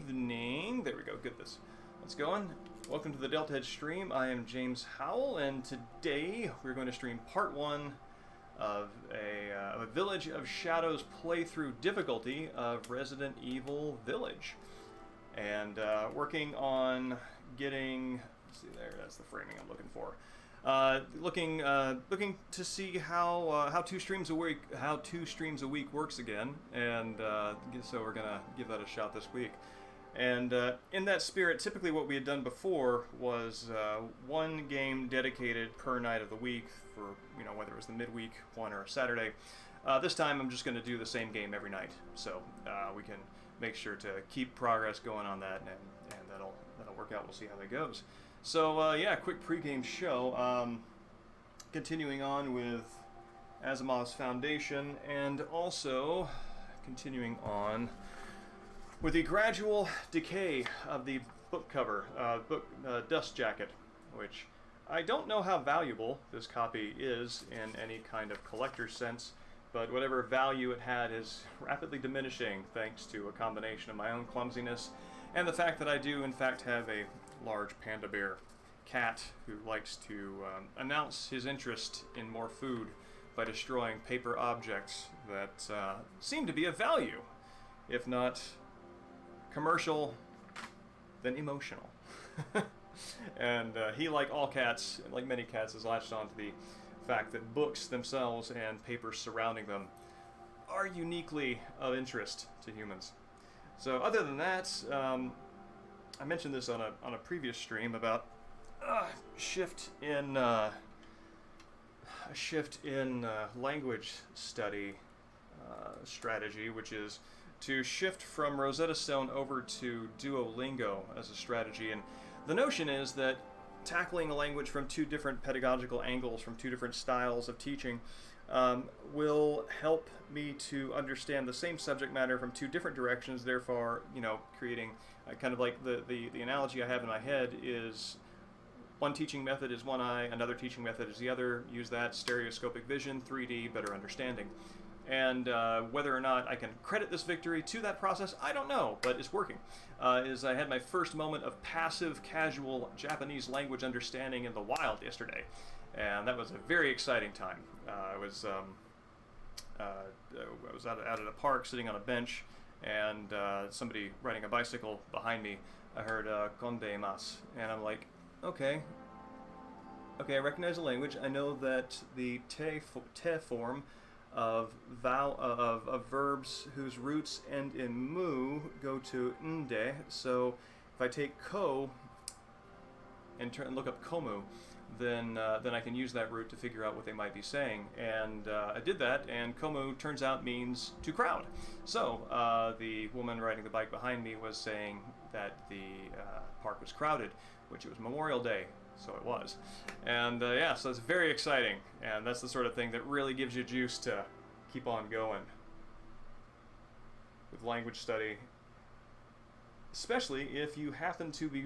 evening. There we go. Get this. Let's go on. Welcome to the Deltahead stream. I am James Howell, and today we're going to stream part 1 of a Village of Shadows playthrough difficulty of Resident Evil Village. And working on getting... Let's see there, that's the framing I'm looking for. Looking to see how two streams a week works again, and so we're gonna give that a shot this week. And in that spirit, typically what we had done before was one game dedicated per night of the week for, you know, whether it was the midweek one or a Saturday. This time I'm just going to do the same game every night, so we can make sure to keep progress going on that, and that'll work out. We'll see how that goes. So yeah, quick pregame show. Continuing on with Asimov's Foundation, and also continuing on with the gradual decay of the book cover, Dust Jacket, which I don't know how valuable this copy is in any kind of collector's sense, but whatever value it had is rapidly diminishing thanks to a combination of my own clumsiness and the fact that I do in fact have a large panda bear cat who likes to announce his interest in more food by destroying paper objects that seem to be of value, if not commercial, then emotional. And he, like all cats, like many cats, is latched on to the fact that books themselves and papers surrounding them are uniquely of interest to humans. So other than that, I mentioned this on a previous stream about a shift in language study strategy, which is to shift from Rosetta Stone over to Duolingo as a strategy. And the notion is that tackling a language from two different pedagogical angles, from two different styles of teaching, will help me to understand the same subject matter from two different directions, therefore, you know, creating kind of like the analogy I have in my head is one teaching method is one eye, another teaching method is the other. Use that, stereoscopic vision, 3D, better understanding. And whether or not I can credit this victory to that process, I don't know, but it's working. Is I had my first moment of passive, casual Japanese language understanding in the wild yesterday, and that was a very exciting time. I was out at a park, sitting on a bench, and somebody riding a bicycle behind me. I heard "kondeimasu," and I'm like, okay, I recognize the language. I know that the te form of verbs whose roots end in mu go to nde. So if I take ko and look up komu, then I can use that root to figure out what they might be saying. And I did that, and komu turns out means to crowd. So the woman riding the bike behind me was saying that the park was crowded, which it was Memorial Day. So it was. And yeah, so it's very exciting. And that's the sort of thing that really gives you juice to keep on going with language study. Especially if you happen to be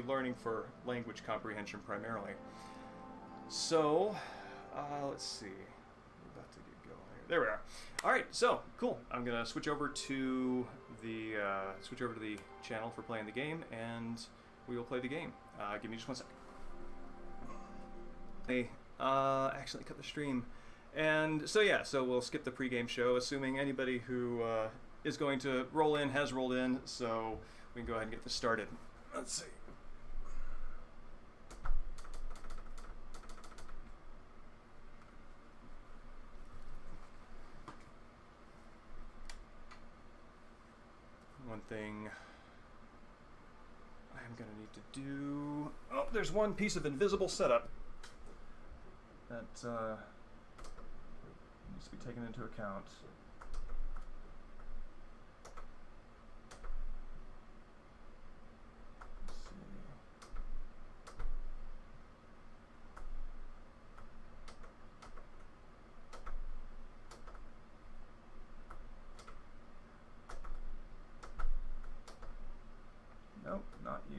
learning for language comprehension primarily. So, let's see. We're about to get going here. There we are. All right, so cool. I'm gonna switch over to the channel for playing the game, and we will play the game. Give me just 1 second. Hey, actually cut the stream. And so yeah, so we'll skip the pregame show, assuming anybody who is going to roll in has rolled in, so we can go ahead and get this started. Let's see. One thing I'm going to need to do... Oh, there's one piece of invisible setup that needs to be taken into account. Let's see. Nope, not you.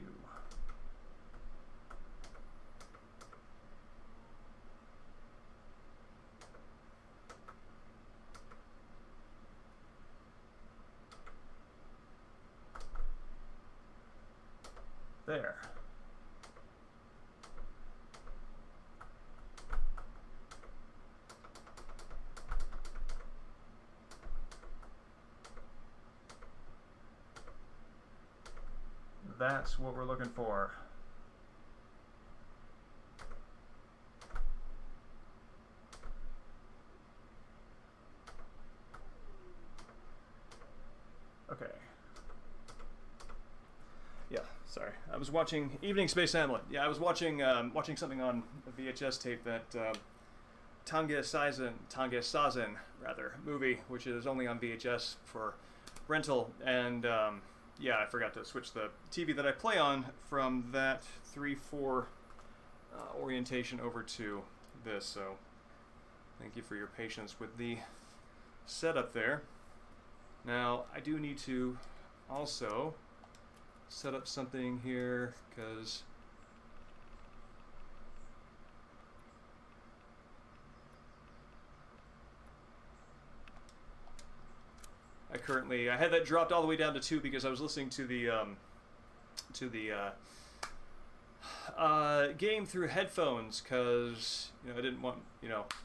there. That's what we're looking for. Okay. Yeah, sorry. I was watching Evening Space Hamlet. Yeah, I was watching watching something on a VHS tape that Tange Sazen rather movie, which is only on VHS for rental, and yeah, I forgot to switch the TV that I play on from that 3:4 orientation over to this. So thank you for your patience with the setup there. Now I do need to also set up something here because I had that dropped all the way down to 2 because I was listening to the game through headphones because I didn't want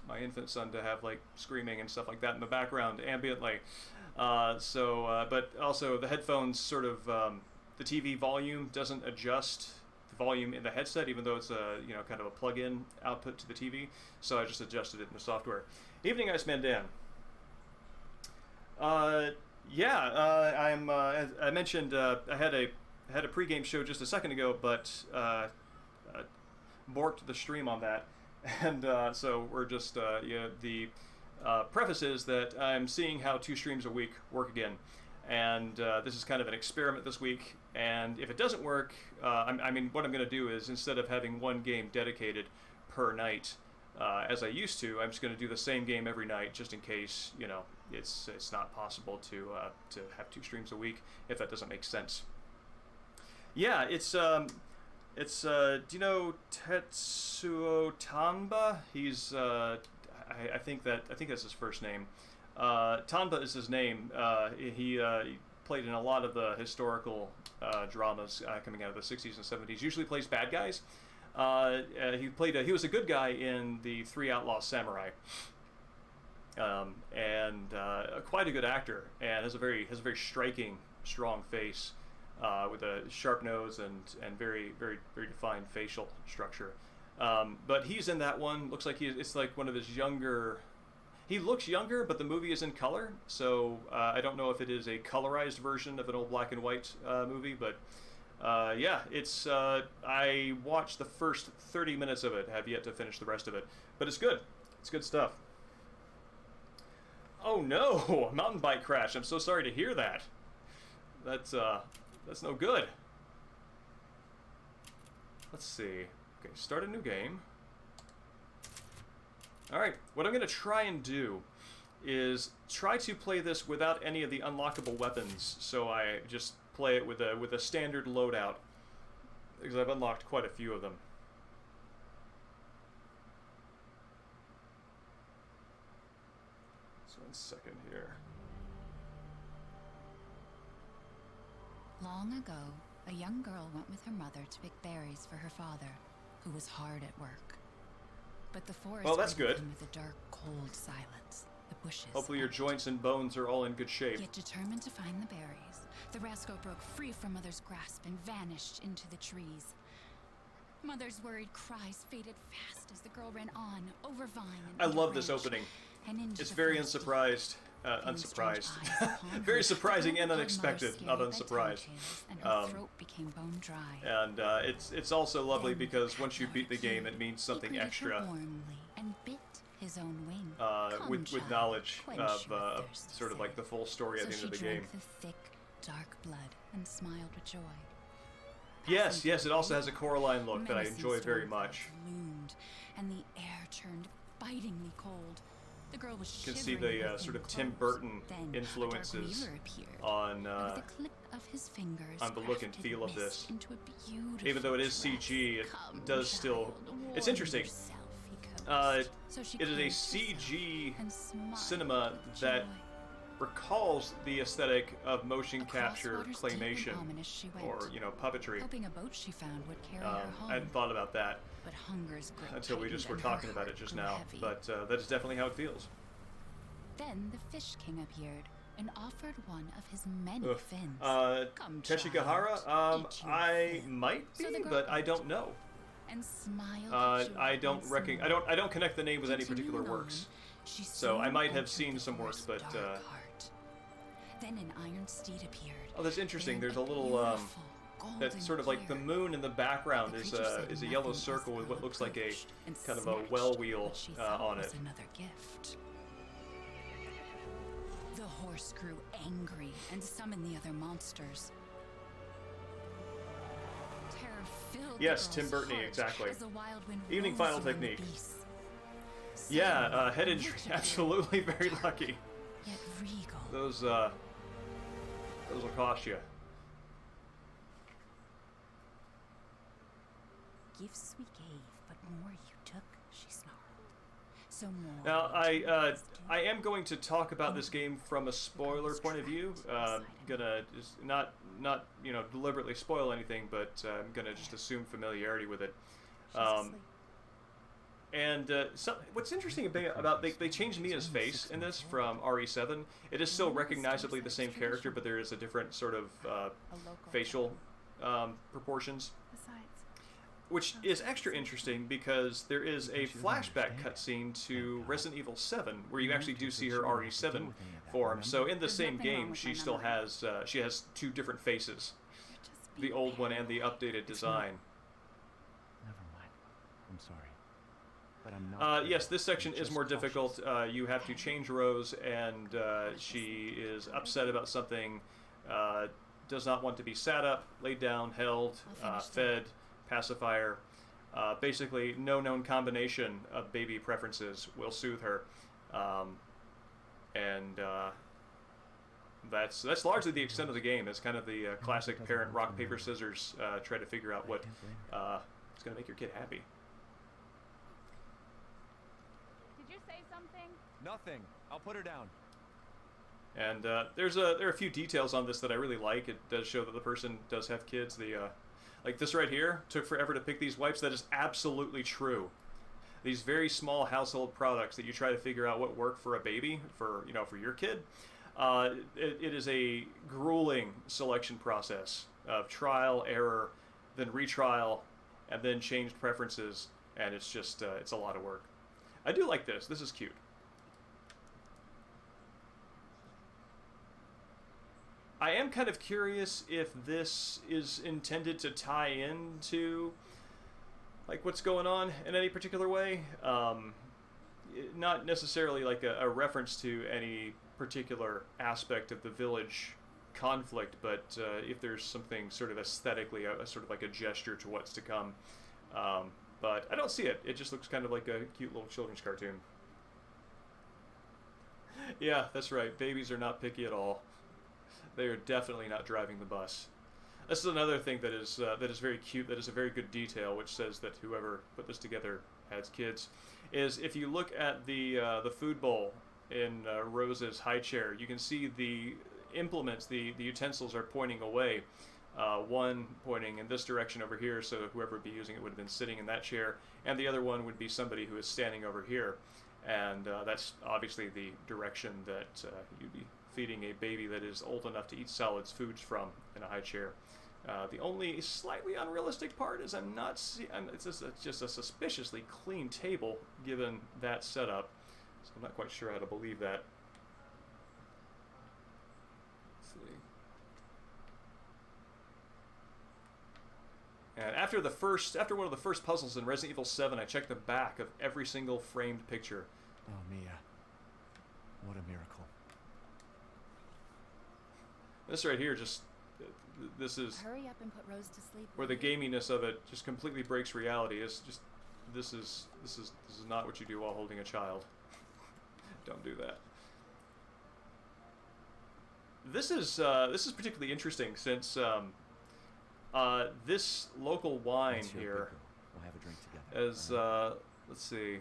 my infant son to have like screaming and stuff like that in the background ambiently. But also the headphones sort of the TV volume doesn't adjust the volume in the headset, even though it's a kind of a plug-in output to the TV. So I just adjusted it in the software. Evening, Iceman Dan. As I mentioned, I had a pregame show just a second ago, but borked the stream on that, and so we're just the preface is that I'm seeing how 2 streams a week work again, and this is kind of an experiment this week. And if it doesn't work, I mean, what I'm going to do is instead of having 1 game dedicated per night, as I used to, I'm just going to do the same game every night, just in case it's not possible to have 2 streams a week if that doesn't make sense. Yeah, it's do you know Tetsuo Tanba? He's I think that's his first name. Tanba is his name. He played in a lot of the historical dramas coming out of the 60s and 70s. Usually plays bad guys. He was a good guy in the 3 Outlaw Samurai, and quite a good actor, and has a very striking, strong face, with a sharp nose and very defined facial structure. But he's in that one. Looks like it's like one of his younger. He looks younger, but the movie is in color, so I don't know if it is a colorized version of an old black and white movie, but. Yeah, it's, I watched the first 30 minutes of it, have yet to finish the rest of it, but it's good. It's good stuff. Oh no, a mountain bike crash. I'm so sorry to hear that. That's no good. Let's see. Okay, start a new game. Alright, what I'm going to try and do is try to play this without any of the unlockable weapons, so I just play it with a standard loadout, because I've unlocked quite a few of them. So 1 second here. Long ago, a young girl went with her mother to pick berries for her father, who was hard at work. But the forest that's good. with a dark, cold silence. The bushes. Hopefully your joints and bones are all in good shape. Yet determined to find the berries, the rascal broke free from Mother's grasp and vanished into the trees. Mother's worried cries faded fast as the girl ran on, over vine and I under love this branch, opening. and into It's the very forest unsurprised. upon Very her. surprising The and girl heard unexpected, Mother's not scary unsurprised. bedtime tales, and her throat became bone dry. And it's also lovely Then because once you Lord beat the game, King, it means he something greeted her extra. warmly and bit his own wing. With Come, child, knowledge quench of your thirst, sort of he like the full story said. at the So end of she the game. drank the thick, dark blood and smiled with joy. Yes, it also has a Coraline look that I Menacing enjoy very storm much. clouds loomed, and the air turned bitingly cold. The girl was You can see shivering the with sort of thin Tim clothes. Burton Then a dark influences weaver appeared, on and with a click of his fingers on the look and crafted feel of mist this. into a beautiful Even though it is dress. CG, it Come, does still. child, It's warm interesting. yourself, he coaxed. So she It is a closed herself CG and smiled cinema with that joy. recalls the aesthetic of motion Across capture waters deep and claymation, ominous she went, or puppetry. hoping a boat she found would carry her home. I hadn't thought about that But hunger's grip until we just were tightened and talking her about it heart just grew now. heavy. But that is definitely how it feels. Then the Fish King appeared and offered one of his many Ugh. fins. Come, Teshigahara? child, eat your I fin. might So be, the girl but I ate don't know. And smiled I don't joy I don't connect the name with any particular Continuing works. on, she So I soon might have entered seen the some works, forest's but dark heart. Then an iron steed appeared. oh, that's interesting. bearing There's a little beautiful that's golden sort of like the gear. moon in the background The is creature said a yellow nothing as circle with what Howell looks like a approached and kind of a snatched well wheel what she thought on was it. another gift. The horse grew angry and summoned the other monsters. Terror filled Yes, the Tim girl's Burton-y, heart exactly. as the wild wind Evening rose Final among the Technique. beasts. Yeah, Suddenly, head a injury, witch appeared, absolutely very lucky. yet regal. Those will cost you. Gifts we gave, but more you took, she snarled. So more. Now, would you I am going to talk about this game from a spoiler point of view. Gonna just not deliberately spoil anything, but I'm gonna just assume familiarity with it. What's interesting about they changed Mia's face in this from RE7. It is still recognizably the same character, but there is a different sort of facial proportions, which is extra interesting because there is a flashback cutscene to Resident Evil 7 where you actually do see her RE7 form. So in the same game, she still has two different faces, the old one and the updated design. Never mind. I'm sorry. But I'm not. Yes, this section is more difficult. You have to change rows, and she is upset about something. Does not want to be sat up, laid down, held, fed, pacifier. Basically, no known combination of baby preferences will soothe her, that's largely the extent of the game. It's kind of the classic parent rock paper scissors. Try to figure out what is going to make your kid happy. Did you say something? Nothing. I'll put her down. And there are a few details on this that I really like. It does show that the person does have kids. Like this right here, took forever to pick these wipes. That is absolutely true. These very small household products that you try to figure out what work for a baby, for your kid, it is a grueling selection process of trial, error, then retrial, and then changed preferences, and it's just it's a lot of work. I do like this. This is cute. I am kind of curious if this is intended to tie into like what's going on in any particular way. Not necessarily like a reference to any particular aspect of the village conflict, but if there's something sort of aesthetically, sort of like a gesture to what's to come. But I don't see it. It just looks kind of like a cute little children's cartoon. Yeah, that's right. Babies are not picky at all. They are definitely not driving the bus. This is another thing that is very cute, that is a very good detail, which says that whoever put this together has kids. Is if you look at the food bowl in Rose's high chair, you can see the implements, the utensils are pointing away. One pointing in this direction over here, so whoever would be using it would have been sitting in that chair, and the other one would be somebody who is standing over here. And that's obviously the direction that you'd be feeding a baby that is old enough to eat solids foods from in a high chair. The only slightly unrealistic part is it's just a suspiciously clean table given that setup, so I'm not quite sure how to believe that. Let's see. And after one of the first puzzles in Resident Evil 7, I checked the back of every single framed picture. Oh, Mia. What a miracle. This right here this is Hurry up and put Rose to sleep. where the gaminess of it just completely breaks reality. It's just this is not what you do while holding a child. Don't do that. This is particularly interesting since this local wine Let's hear it, here big girl. We'll have a drink together. is let's see,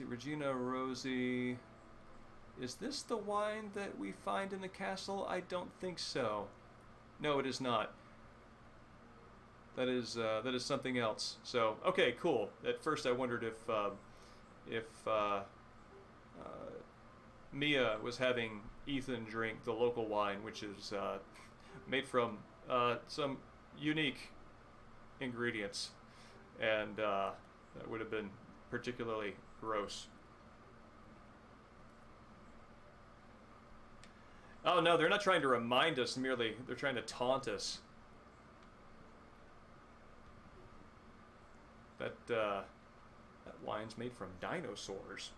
Regina, Rosie, Is this the wine that we find in the castle? I don't think so. No, it is not. That is something else. So, okay, cool. At first I wondered if Mia was having Ethan drink the local wine, which is made from some unique ingredients, and that would have been particularly gross. Oh no, they're not trying to remind us merely, they're trying to taunt us. That wine's made from dinosaurs.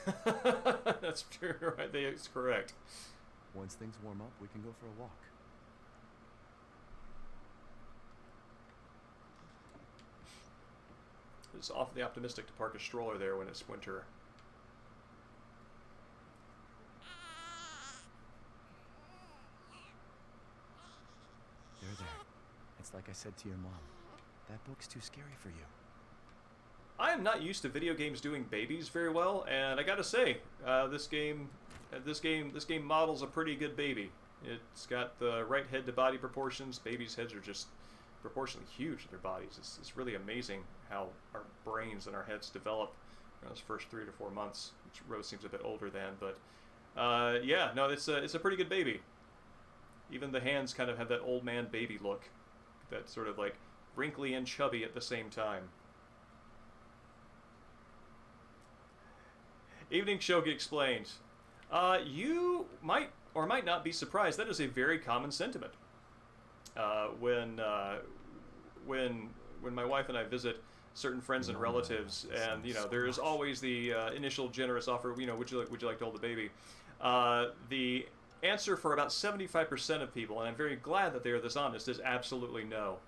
That's true, right? That's correct. Once things warm up, we can go for a walk. It's awfully optimistic to park a stroller there when it's winter. There. It's like I said to your mom. That book's too scary for you. I am not used to video games doing babies very well, and I gotta say, this game models a pretty good baby. It's got the right head to body proportions. Babies' heads are just proportionally huge to their bodies. It's really amazing how our brains and our heads develop in those first 3 to 4 months, which Rose seems a bit older than, but yeah, no, it's a pretty good baby. Even the hands kind of have that old man baby look, that sort of like wrinkly and chubby at the same time. Evening Shogi explains, you might or might not be surprised. That is a very common sentiment. When my wife and I visit certain friends and relatives, and there is always the initial generous offer. Would you like to hold the baby? The answer for about 75% of people, and I'm very glad that they are this honest, is absolutely no,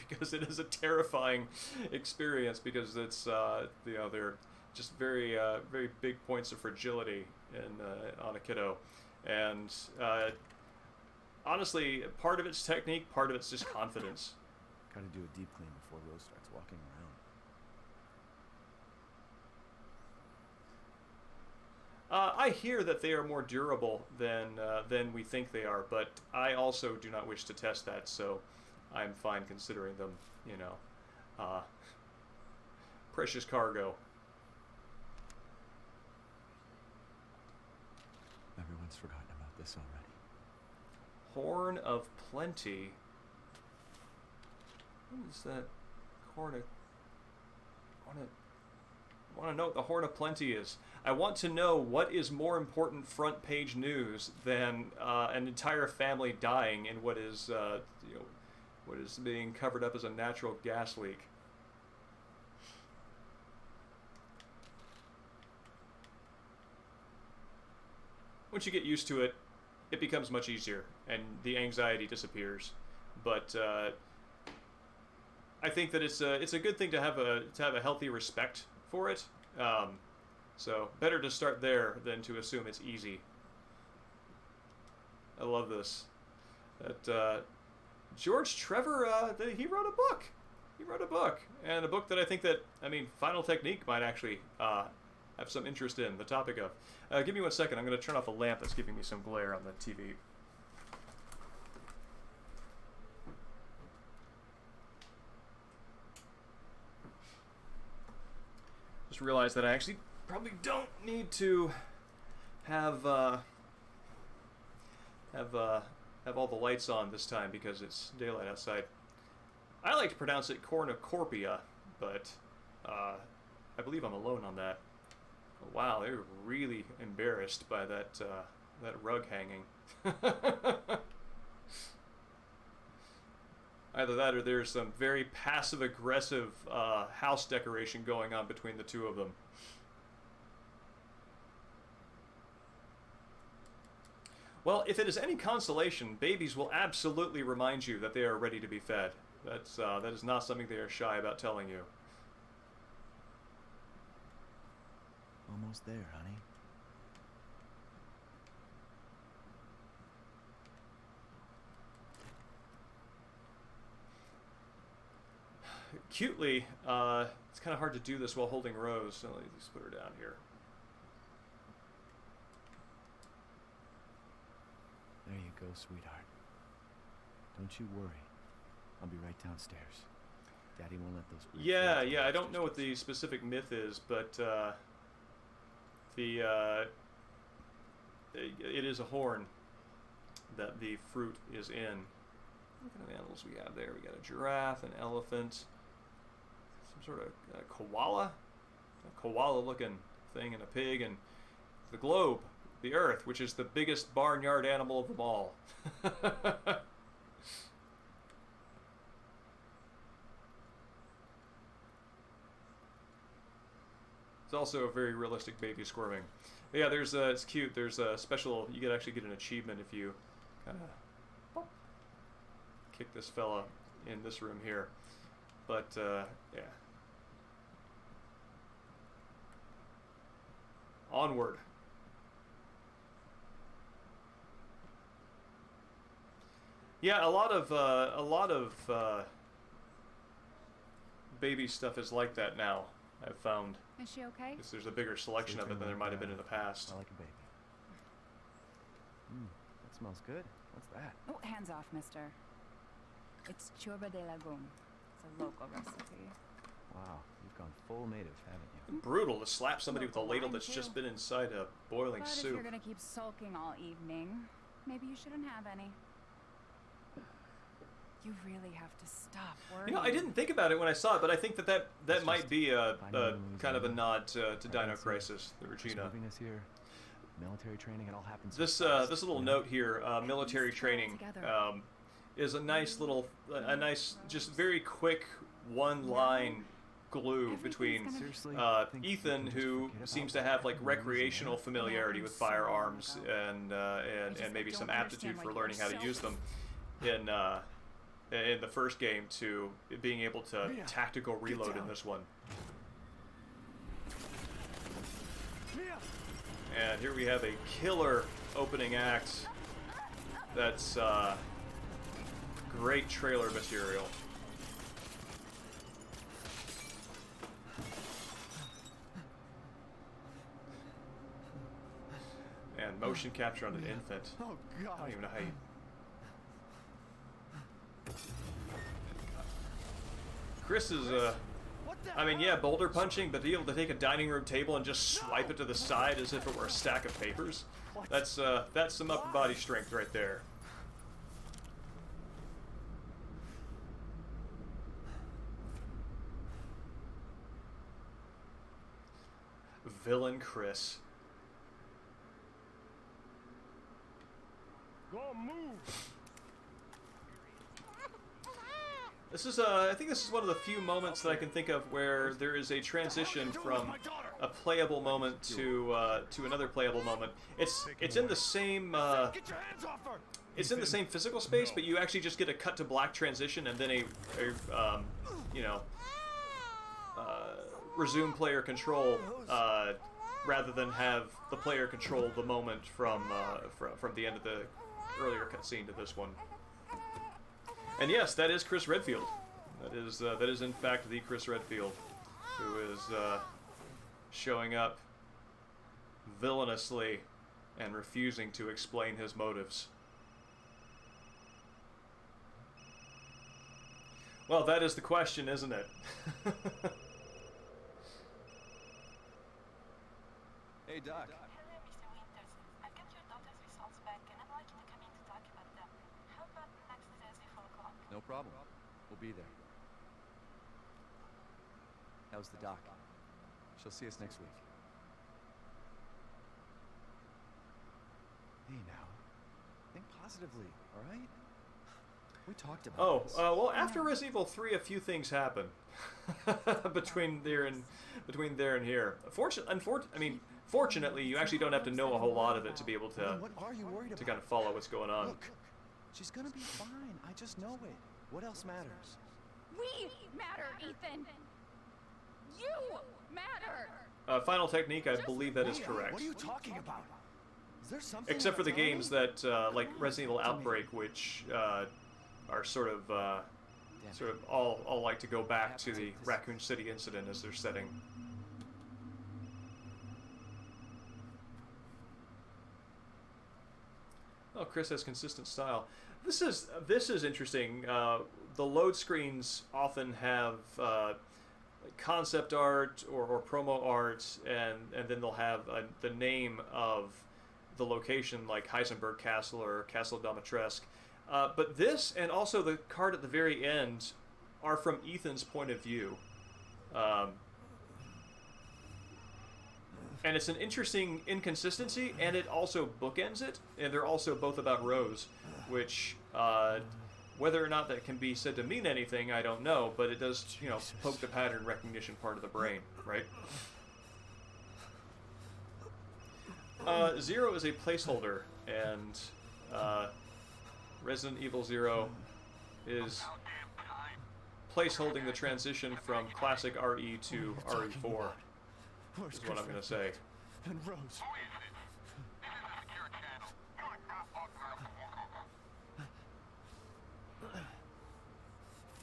because it is a terrifying experience. Because it's they're just very very big points of fragility on a kiddo, and honestly, part of it's technique, part of it's just confidence. Gotta do a deep clean before Rose starts walking around. I hear that they are more durable than we think they are, but I also do not wish to test that, so I'm fine considering them, precious cargo. Everyone's forgotten about this already. Horn of Plenty. What is that? Horn of... I want to know what the Horn of Plenty is. I want to know what is more important front page news than an entire family dying in what is being covered up as a natural gas leak. Once you get used to it, it becomes much easier, and the anxiety disappears. But I think that it's a good thing to have a healthy respect for it. So better to start there than to assume it's easy. I love this. That George Trevor, he wrote a book. He wrote a book, and a book that I think that Final Technique might actually have some interest in the topic of. Give me 1 second. I'm going to turn off a lamp that's giving me some glare on the TV. Just realized that I actually probably don't need to have all the lights on this time because it's daylight outside. I like to pronounce it cornucopia, but I believe I'm alone on that. Wow, they were really embarrassed by that rug hanging. Either that or there's some very passive-aggressive house decoration going on between the two of them. Well, if it is any consolation, babies will absolutely remind you that they are ready to be fed. That is not something they are shy about telling you. Almost there, honey. Cutely, it's kind of hard to do this while holding Rose, so let me just put her down here. go, sweetheart. Don't you worry. I'll be right downstairs. Daddy won't let those... Yeah, I don't know what the specific myth is, but it is a horn that the fruit is in. What kind of animals we have there? We got a giraffe, an elephant, some sort of koala, a koala-looking thing, and a pig, and the globe, the Earth, which is the biggest barnyard animal of them all. It's also a very realistic baby squirming. But yeah, there's it's cute. There's a special. You could actually get an achievement if you kind of kick this fella in this room here. But yeah. Onward. Yeah, a lot of baby stuff is like that now. I've found. Is she okay? Because there's a bigger selection of it than there might have been in the past. I like a baby. That smells good. What's that? Oh, hands off, mister. It's churba de legume. It's a local recipe. Wow, you've gone full native, haven't you? Brutal to slap somebody with a ladle that's too. just been inside a boiling But if soup. you're gonna keep sulking all evening, maybe you shouldn't have any. You really have to stop worrying. You know, I didn't think about it when I saw it, but I think that might be a kind of a nod to Dino Crisis, the Regina. Moving us here, military training, it all happens. This this little note here, military training, is a nice little, just very quick one-line glue between Ethan, who seems to have like recreational familiarity with firearms and maybe some aptitude for learning how to use them in the first game, to being able to tactical reload in this one. And here we have a killer opening act that's great trailer material. And motion capture on an infant. Oh God! I don't even know how you... Chris is, I mean, yeah, boulder punching, but to be able to take a dining room table and just swipe it to the side as if it were a stack of papers, that's some upper body strength right there. Villain Chris. Go move! This is, I think this is one of the few moments that I can think of where there is a transition from a playable moment to another playable moment. It's in the same it's in the same physical space, but you actually just get a cut to black transition and then a resume player control rather than have the player control the moment from the end of the earlier cutscene to this one. And yes, that is Chris Redfield. That is in fact the Chris Redfield, who is showing up villainously and refusing to explain his motives. Well, that is the question, isn't it? Hey, Doc. Hello, Mr. Winters. I've got your daughter's results back, and I'd like you to come in to talk about them. How about next Thursday, 4 o'clock? No problem. We'll be there. How's the doc? She'll see us next week. Hey, now. Think positively, all right? We talked about this. Well, after Resident Evil 3, a few things happen between there and here. Fortunately, you actually don't have to know a whole lot of it to be able to What are you worried about? kind of follow what's going on. Look, she's gonna be fine. I just know it. What else matters? We matter, Ethan. You matter. Final technique, I believe that is Leah, correct. What are you talking about? Is there something? Except for the I'm telling games you? that, like Resident Evil Outbreak, which are sort of all like to go back to the Raccoon City incident as their setting. Oh, Chris has consistent style. This is interesting. The load screens often have concept art or promo art, and then they'll have the name of the location, like Heisenberg Castle or Castle Domitresque. But this, and also the card at the very end, are from Ethan's point of view. And it's an interesting inconsistency, and it also bookends it, and they're also both about Rose, which, whether or not that can be said to mean anything, I don't know, but it does, you know, poke the pattern recognition part of the brain, right? Zero is a placeholder, and Resident Evil Zero is placeholding the transition from classic RE to RE4. Is what I'm going to say. And Rose.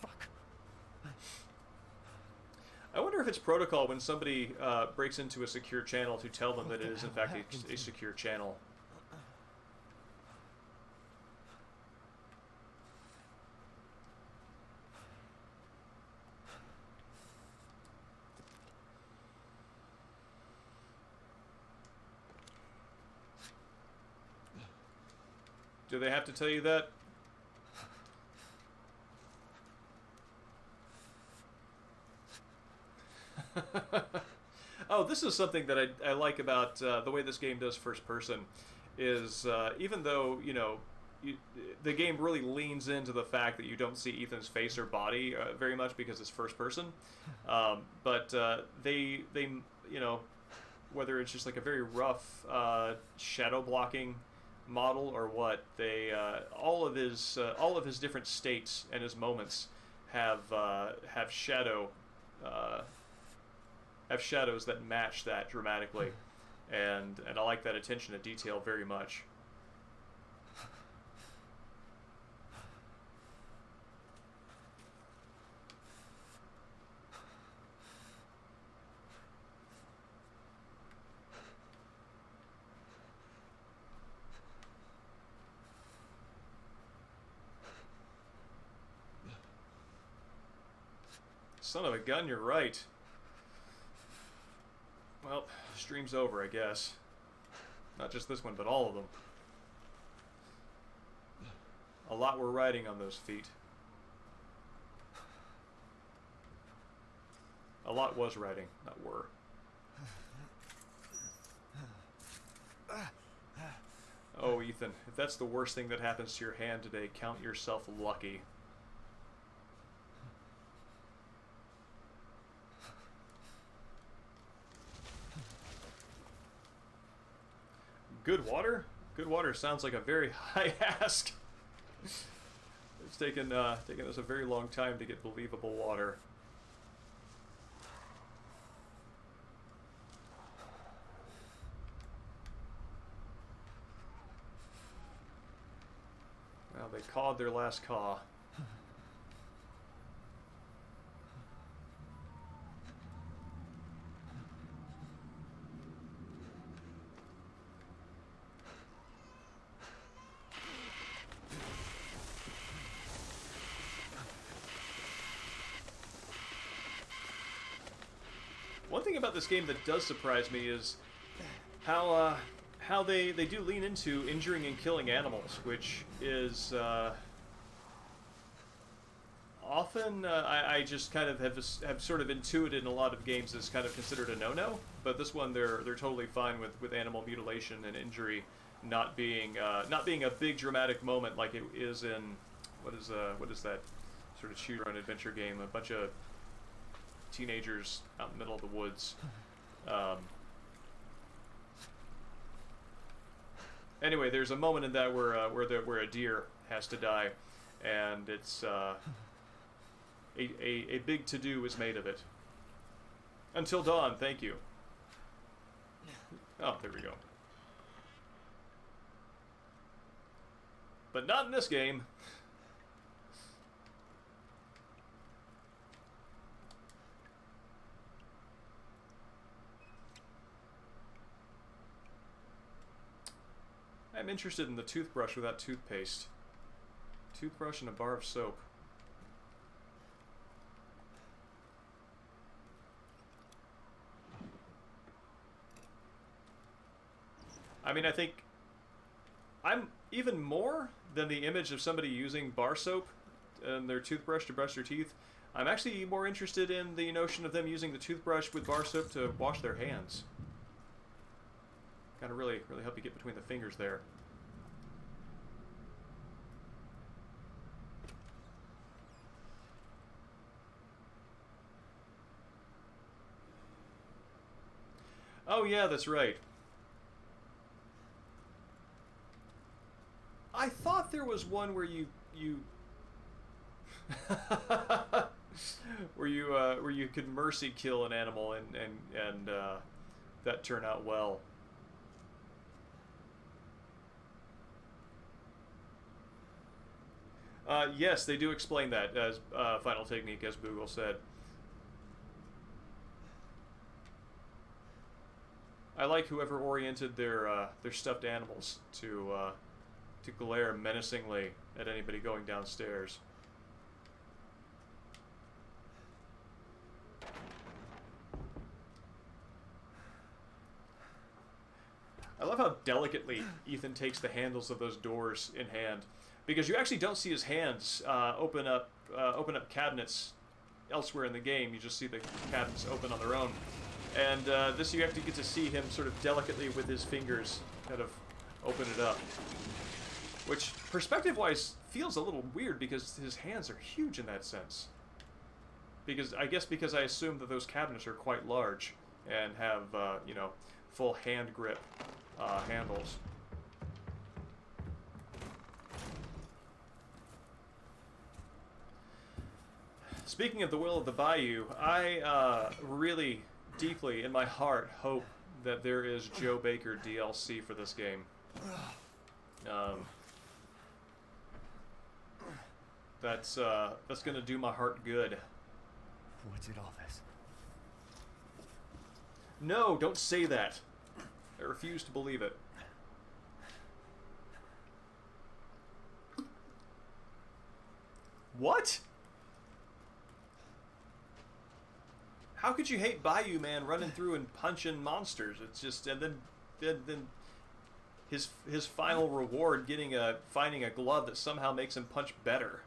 Fuck. I wonder if it's protocol when somebody breaks into a secure channel to tell them that it is in fact a secure channel. Do they have to tell you that? Oh, this is something that I like about the way this game does first person, is even though, you know, the game really leans into the fact that you don't see Ethan's face or body very much because it's first person, but they you know, whether it's just like a very rough shadow blocking model or what, they all of his different states and his moments have shadows that match that dramatically, and I like that attention to detail very much. Son of a gun, you're right. Well, stream's over, I guess. Not just this one, but all of them. A lot were riding on those feet. A lot was riding, not were. Oh, Ethan, if that's the worst thing that happens to your hand today, count yourself lucky. Good water? Good water sounds like a very high ask. It's taken us a very long time to get believable water. Well, they cawed their last caw. One thing about this game that does surprise me is how they do lean into injuring and killing animals, which is often I just kind of have sort of intuited in a lot of games as kind of considered a no-no, but this one they're totally fine with animal mutilation and injury not being a big dramatic moment like it is in what is that sort of shoot-run adventure game, a bunch of teenagers out in the middle of the woods. Anyway, there's a moment in that where a deer has to die, and it's a big to-do is made of it. Until dawn, thank you. Oh, there we go. But not in this game. I'm interested in the toothbrush without toothpaste. Toothbrush and a bar of soap. I mean, I think I'm even more than the image of somebody using bar soap and their toothbrush to brush their teeth. I'm actually more interested in the notion of them using the toothbrush with bar soap to wash their hands. Gotta really help you get between the fingers there. Oh yeah, that's right. I thought there was one where you where you could mercy kill an animal and that turned out well. Yes, they do explain that as final technique, as Boogle said. I like whoever oriented their stuffed animals to glare menacingly at anybody going downstairs. I love how delicately Ethan takes the handles of those doors in hand, because you actually don't see his hands open up cabinets elsewhere in the game. You just see the cabinets open on their own, and this you actually get to see him sort of delicately with his fingers kind of open it up, which perspective-wise feels a little weird because his hands are huge in that sense. Because I assume that those cabinets are quite large and have you know, full hand grip handles. Speaking of the Will of the Bayou, I really deeply in my heart hope that there is Joe Baker DLC for this game. That's gonna do my heart good. What's it all this? No, don't say that. I refuse to believe it. What? How could you hate Bayou Man running through and punching monsters? It's just, and then his final reward finding a glove that somehow makes him punch better.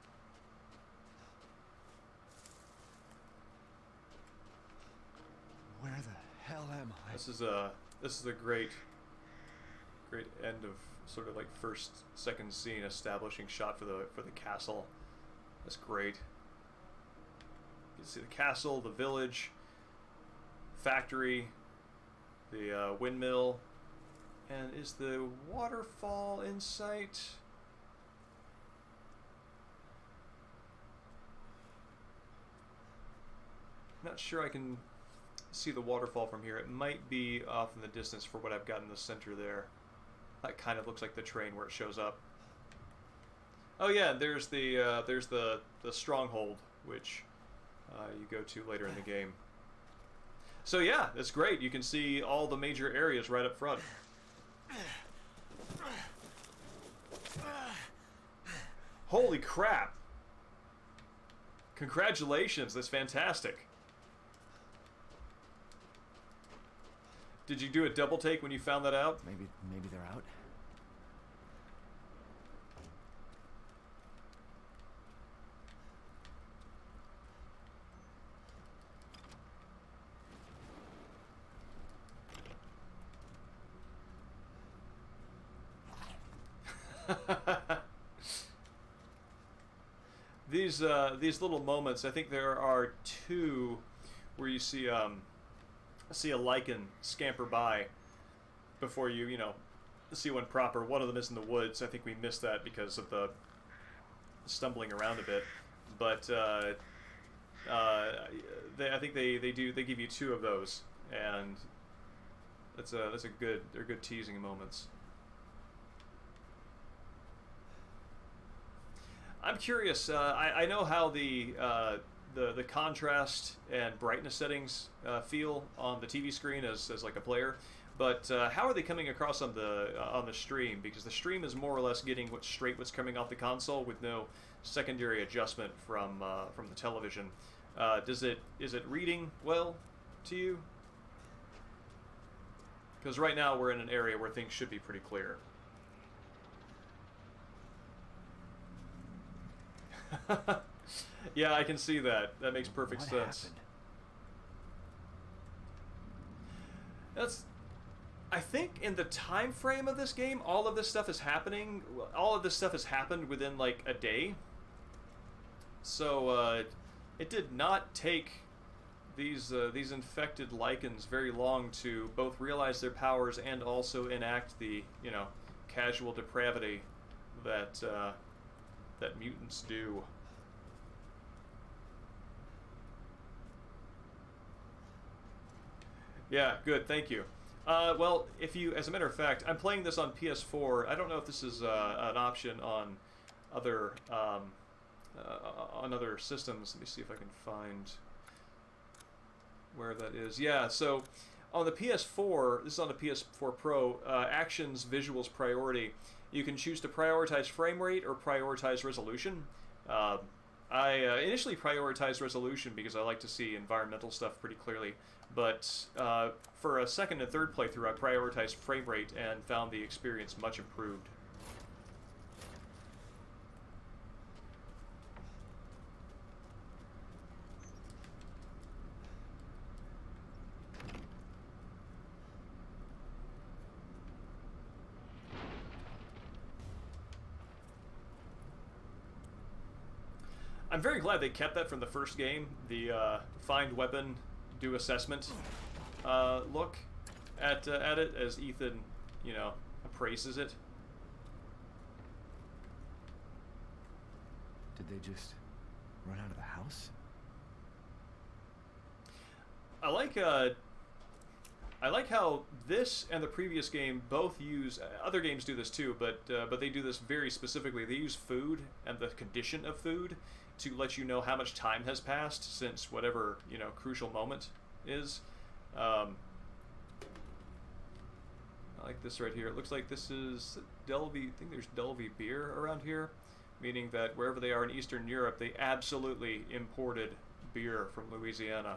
Where the hell am I? This is a great end of sort of like second scene establishing shot for the castle. That's great. You can see the castle, the village, factory, the windmill, and is the waterfall in sight? Not sure I can see the waterfall from here. It might be off in the distance for what I've got in the center there. That kind of looks like the train where it shows up. Oh yeah, there's the stronghold, which you go to later in the game. So yeah, that's great. You can see all the major areas right up front. Holy crap! Congratulations, that's fantastic. Did you do a double take when you found that out? Maybe they're out. These little moments, I think there are two where you see a lichen scamper by before you know, see one proper. One of them is in the woods. I think we missed that because of the stumbling around a bit, but I think they give you two of those, and they're good teasing moments. I'm curious. I know how the contrast and brightness settings feel on the TV screen as like a player, But how are they coming across on the stream? Because the stream is more or less getting what's coming off the console with no secondary adjustment from the television. Is it reading well to you? Because right now we're in an area where things should be pretty clear. Yeah, I can see that. That makes perfect sense. That's. I think in the time frame of this game, all of this stuff is happening. All of this stuff has happened within like a day. So it did not take these infected lichens very long to both realize their powers and also enact the casual depravity that that mutants do. Yeah, good, thank you. Well, as a matter of fact, I'm playing this on PS4. I don't know if this is an option on other systems. Let me see if I can find where that is. Yeah, so on the PS4, this is on the PS4 Pro, Actions, Visuals, Priority. You can choose to prioritize frame rate or prioritize resolution. I initially prioritized resolution because I like to see environmental stuff pretty clearly. But for a second and third playthrough, I prioritized frame rate and found the experience much improved. I'm very glad they kept that from the first game, the find weapon, do assessment look at it as Ethan, appraises it. Did they just run out of the house? I like how this and the previous game both use. Other games do this too, but they do this very specifically. They use food and the condition of food to let you know how much time has passed since whatever crucial moment is. I like this right here. It looks like this is Delvey. I think there's Delvey beer around here, meaning that wherever they are in Eastern Europe, they absolutely imported beer from Louisiana.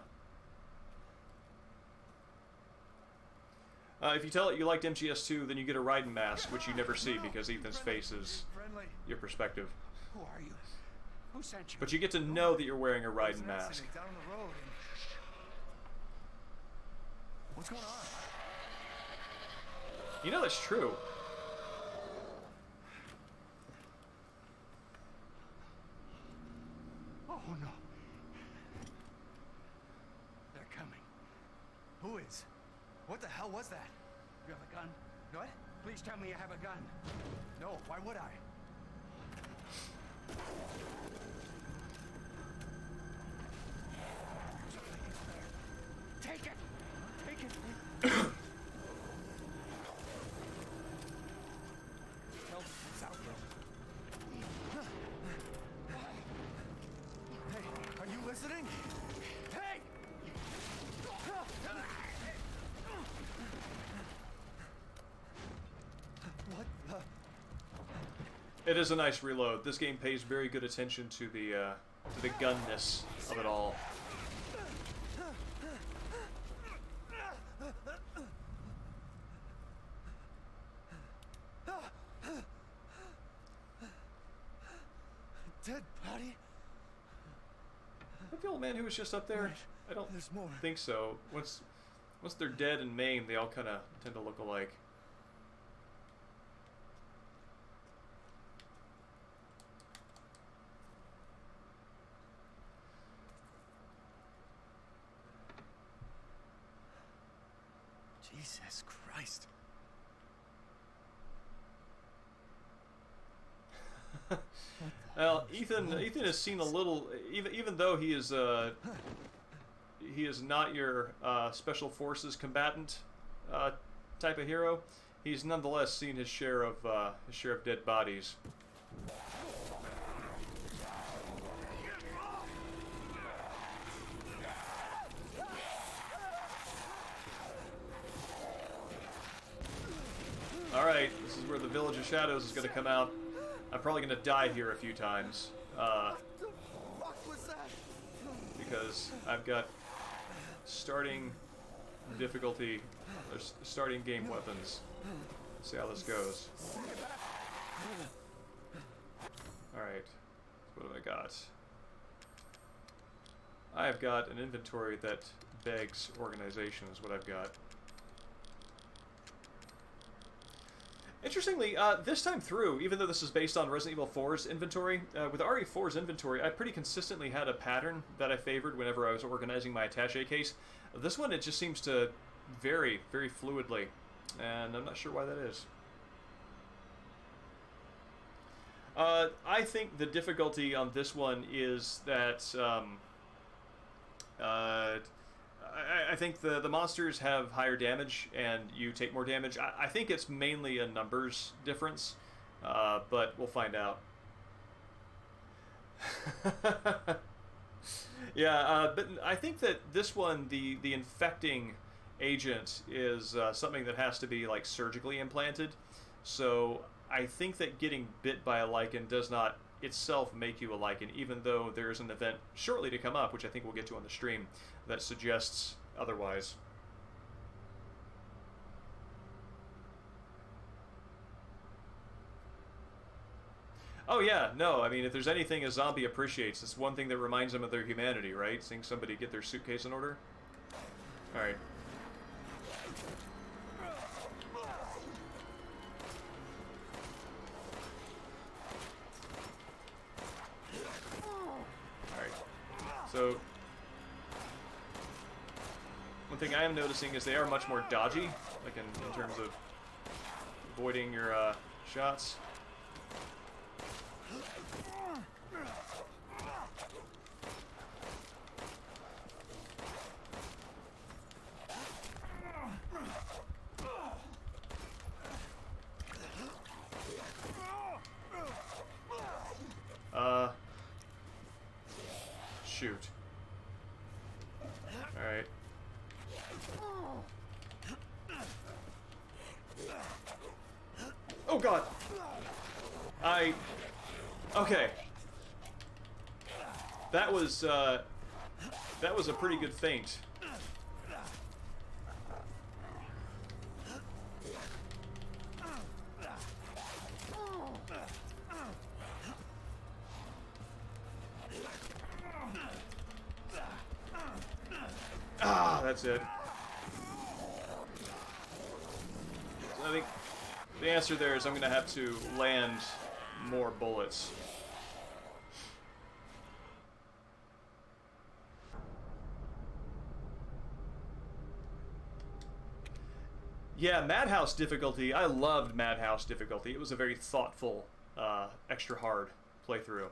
If you tell it you liked MGS2, then you get a Raiden mask, which you never see because Ethan's face is your perspective. Who are you? Who sent you? But you get to know that you're wearing a Raiden mask. Down the road. What's going on? That's true. Oh no. They're coming. Who is? What the hell was that? You have a gun? What? Please tell me you have a gun. No, why would I? Take it! Take it! Tell me what's out there. Hey, are you listening? Hey! What the? It is a nice reload. This game pays very good attention to the gunness of it all. Dead body? The old man who was just up there? I don't There's more. think so. Once they're dead and maimed, they all kind of tend to look alike. Jesus Christ. Well, Ethan has seen a little. Even though he is not your special forces combatant type of hero, he's nonetheless seen his share of dead bodies. Alright, this is where the Village of Shadows is going to come out. I'm probably going to die here a few times. What the fuck was that? Because I've got starting difficulty, or starting game weapons. Let's see how this goes. Alright, what have I got? I've got an inventory that begs organization is what I've got. Interestingly, this time through, even though this is based on Resident Evil 4's inventory, with RE4's inventory, I pretty consistently had a pattern that I favored whenever I was organizing my attaché case. This one, it just seems to vary very fluidly, and I'm not sure why that is. I think the difficulty on this one is that I think the monsters have higher damage and you take more damage. I think it's mainly a numbers difference, but we'll find out. Yeah, but I think that this one, the infecting agent is something that has to be like surgically implanted. So I think that getting bit by a lichen does not itself make you a lichen, even though there's an event shortly to come up, which I think we'll get to on the stream, that suggests otherwise. Oh yeah, no, I mean, if there's anything a zombie appreciates, it's one thing that reminds them of their humanity, right? Seeing somebody get their suitcase in order. Alright. So, one thing I am noticing is they are much more dodgy, like in terms of avoiding your shots. Shoot. Alright. Oh god! Okay. That was a pretty good feint. Ah, that's it. I think the answer there is I'm going to have to land more bullets. Yeah, Madhouse difficulty. I loved Madhouse difficulty. It was a very thoughtful, extra hard playthrough.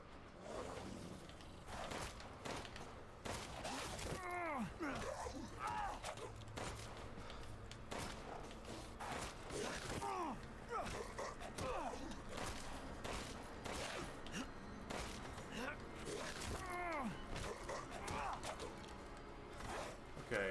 Okay.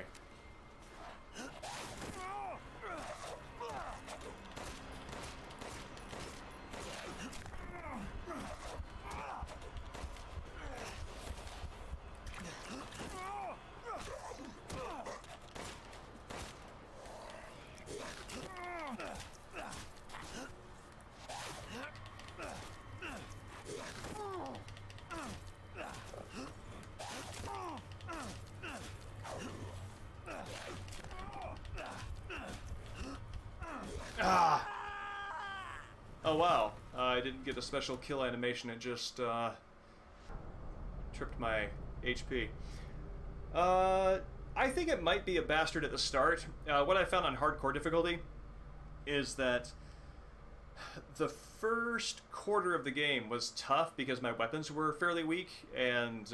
Ah! Oh wow, I didn't get a special kill animation, it just tripped my HP. I think it might be a bastard at the start. What I found on hardcore difficulty is that the first quarter of the game was tough because my weapons were fairly weak, and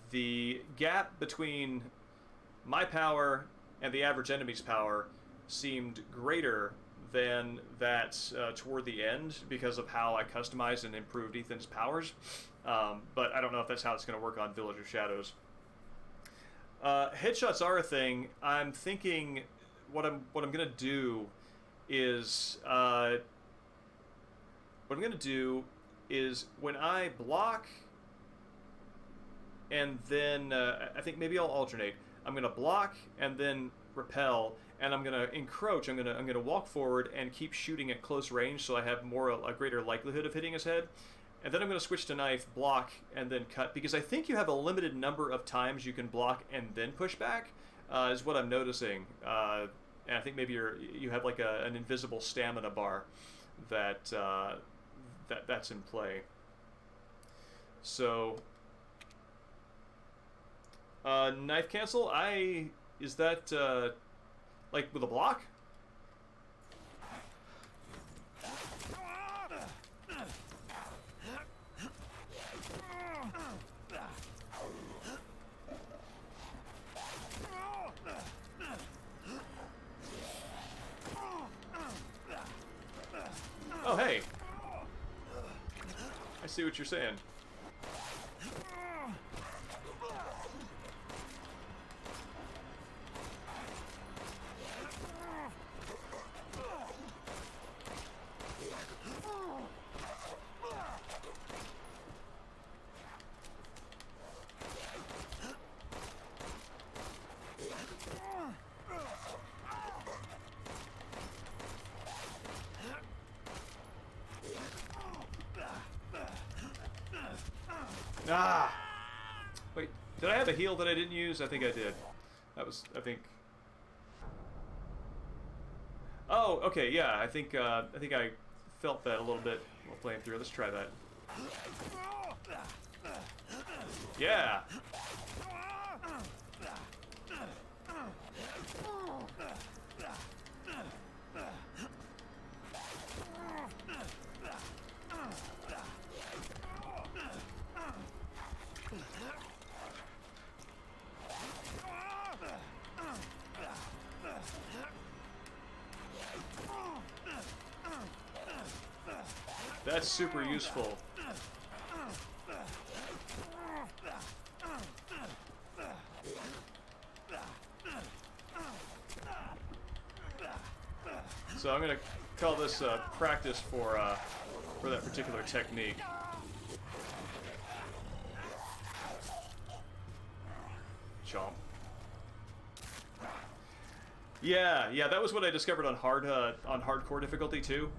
the gap between my power and the average enemy's power seemed greater than that toward the end because of how I customized and improved Ethan's powers. But I don't know if that's how it's going to work on Village of Shadows. Headshots are a thing. I'm thinking what I'm going to do is what I'm going to do is when I block and then I think maybe I'll alternate. I'm going to block and then repel, and I'm going to encroach. I'm going to walk forward and keep shooting at close range, so I have a greater likelihood of hitting his head. And then I'm going to switch to knife, block, and then cut, because I think you have a limited number of times you can block and then push back, is what I'm noticing. And I think maybe you have like an invisible stamina bar that's in play. So knife cancel. Is that like with a block? Oh, hey. I see what you're saying. Ah! Wait, did I have a heal that I didn't use? I think I did. That was, I think... Oh, okay, yeah, I think I felt that a little bit while playing through. Let's try that. Yeah! That's super useful. So I'm gonna call this practice for that particular technique. Chomp. Yeah, that was what I discovered on hardcore difficulty too.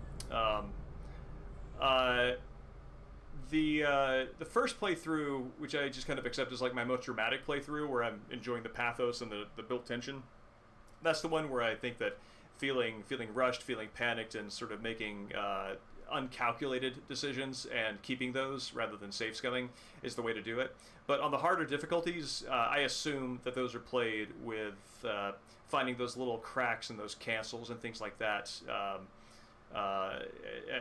The first playthrough, which I just kind of accept as like my most dramatic playthrough, where I'm enjoying the pathos and the built tension, that's the one where I think that feeling rushed, feeling panicked, and sort of making uncalculated decisions and keeping those rather than safe scumming is the way to do it. But on the harder difficulties, I assume that those are played with finding those little cracks and those cancels and things like that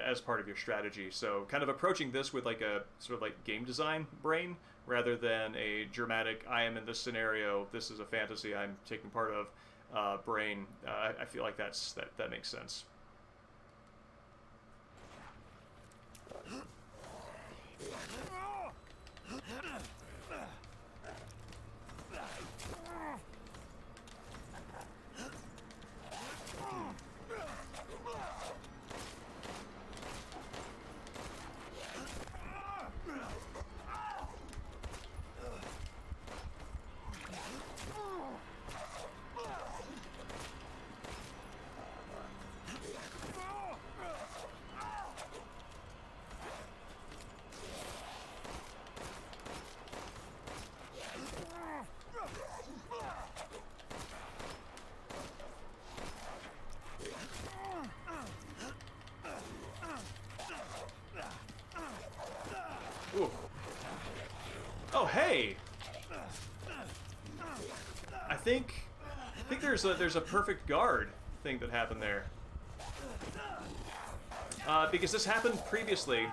as part of your strategy. So kind of approaching this with like a sort of like game design brain rather than a dramatic, I am in this scenario, this is a fantasy I'm taking part of brain. I feel like that makes sense. Ooh. Oh, hey! I think there's a perfect guard thing that happened there. Because this happened previously.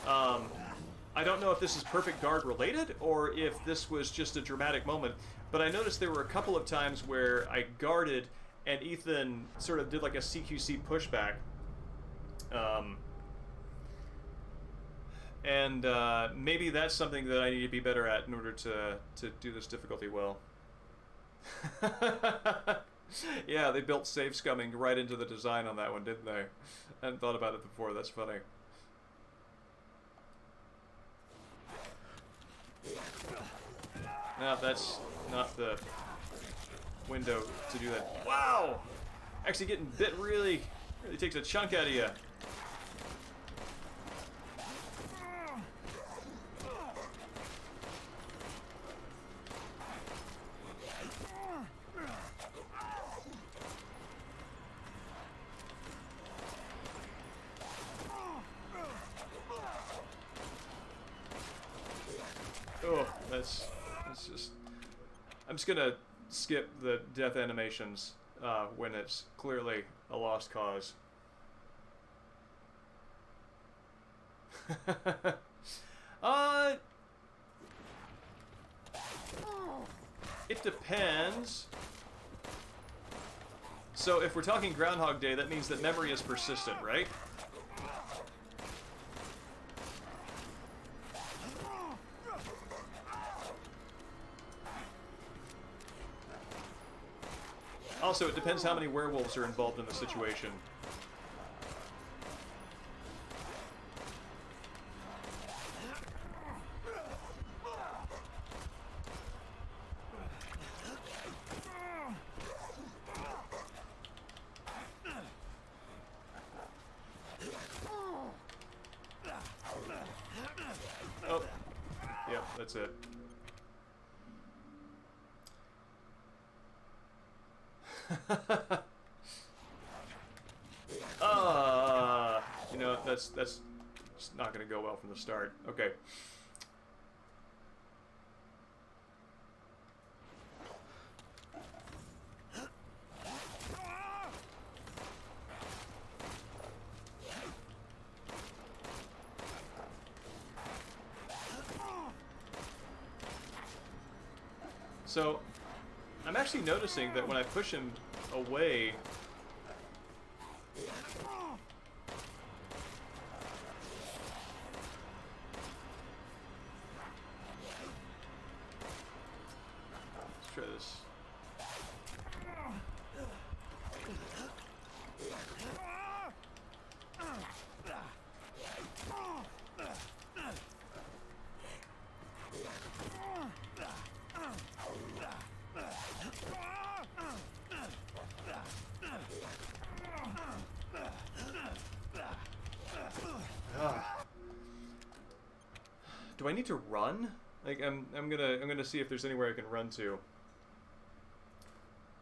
I don't know if this is perfect guard related or if this was just a dramatic moment, but I noticed there were a couple of times where I guarded and Ethan sort of did like a CQC pushback. And maybe that's something that I need to be better at in order to do this difficulty well. Yeah, they built safe scumming right into the design on that one, didn't they? I hadn't thought about it before. That's funny. No, that's not the window to do that. Wow! Actually getting bit really takes a chunk out of you. Oh, that's just... I'm just gonna skip the death animations when it's clearly a lost cause. It depends. So if we're talking Groundhog Day, that means that memory is persistent, right? Also, it depends how many werewolves are involved in the situation. Oh, yep, that's it. You know, that's just not going to go well from the start. Okay. So, I'm actually noticing that when I push him away, let's try this. Do I need to run? Like I'm gonna see if there's anywhere I can run to.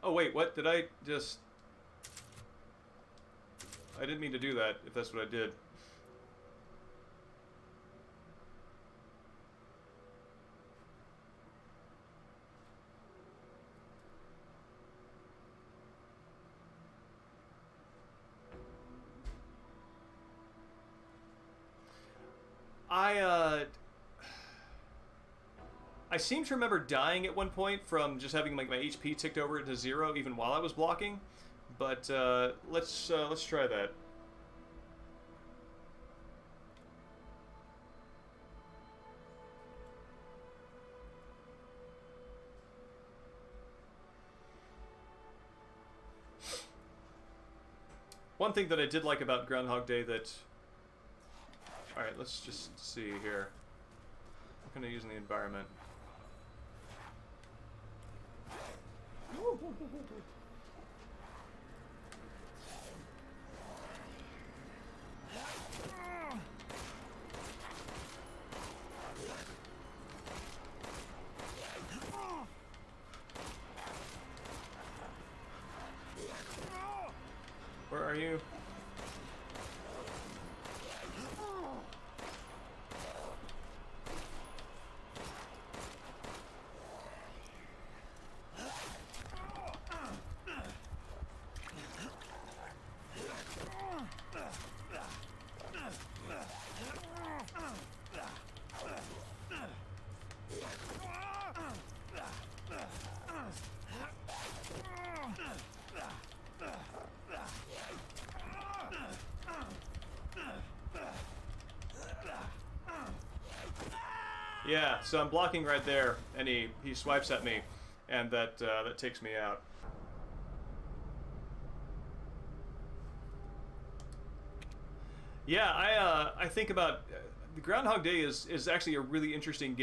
Oh wait, what did I just? I didn't mean to do that. If that's what I did. I seem to remember dying at one point from just having like my HP ticked over to 0 even while I was blocking, but let's try that. One thing that I did like about Groundhog Day that... Alright, let's just see here. What can I use in the environment? Where are you? Yeah, so I'm blocking right there, and he swipes at me, and that takes me out. Yeah, I think about the Groundhog Day is actually a really interesting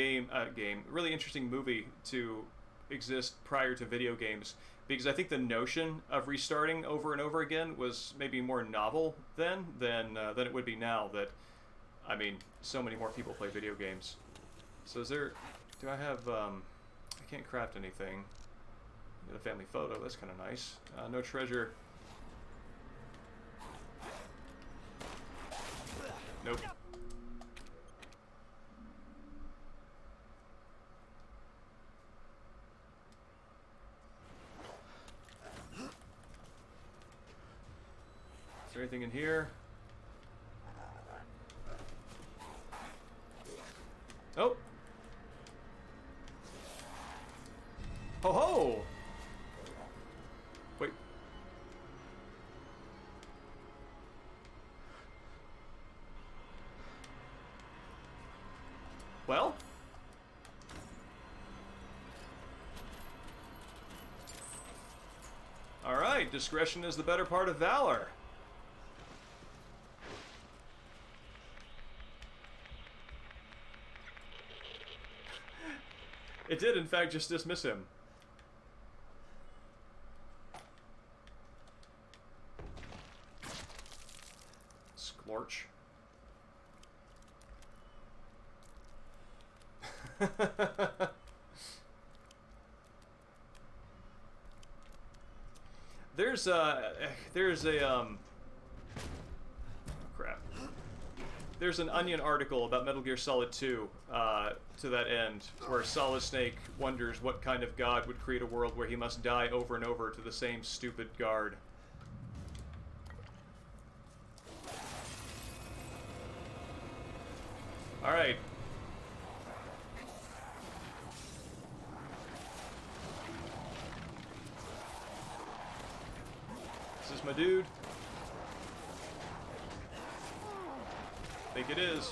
really interesting movie to exist prior to video games, because I think the notion of restarting over and over again was maybe more novel then than it would be now. That, I mean, so many more people play video games. So is there? Do I have? I can't craft anything. Get a family photo. That's kind of nice. No treasure. Nope. Is there anything in here? Oh! Ho ho! Wait. Well? Alright, discretion is the better part of valor. It did, in fact, just dismiss him. Scorch. There's a crap. There's an Onion article about Metal Gear Solid 2 to that end, where Solid Snake wonders what kind of god would create a world where he must die over and over to the same stupid guard. Alright. Is this my dude? I think it is.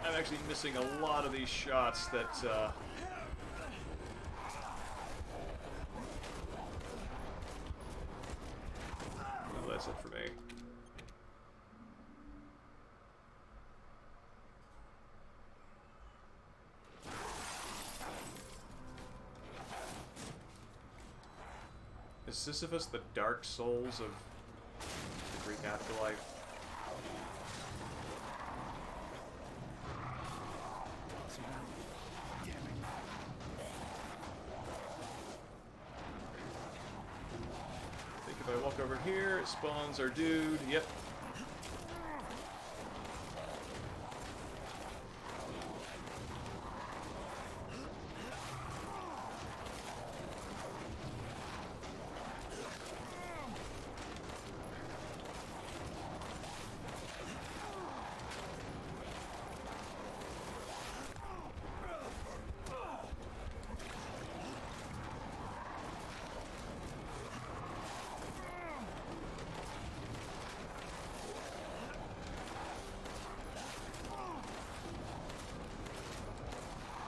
I'm actually missing a lot of these shots that, oh, that's it for me. Is Sisyphus the Dark Souls of the Greek afterlife? If I walk over here, it spawns our dude. Yep.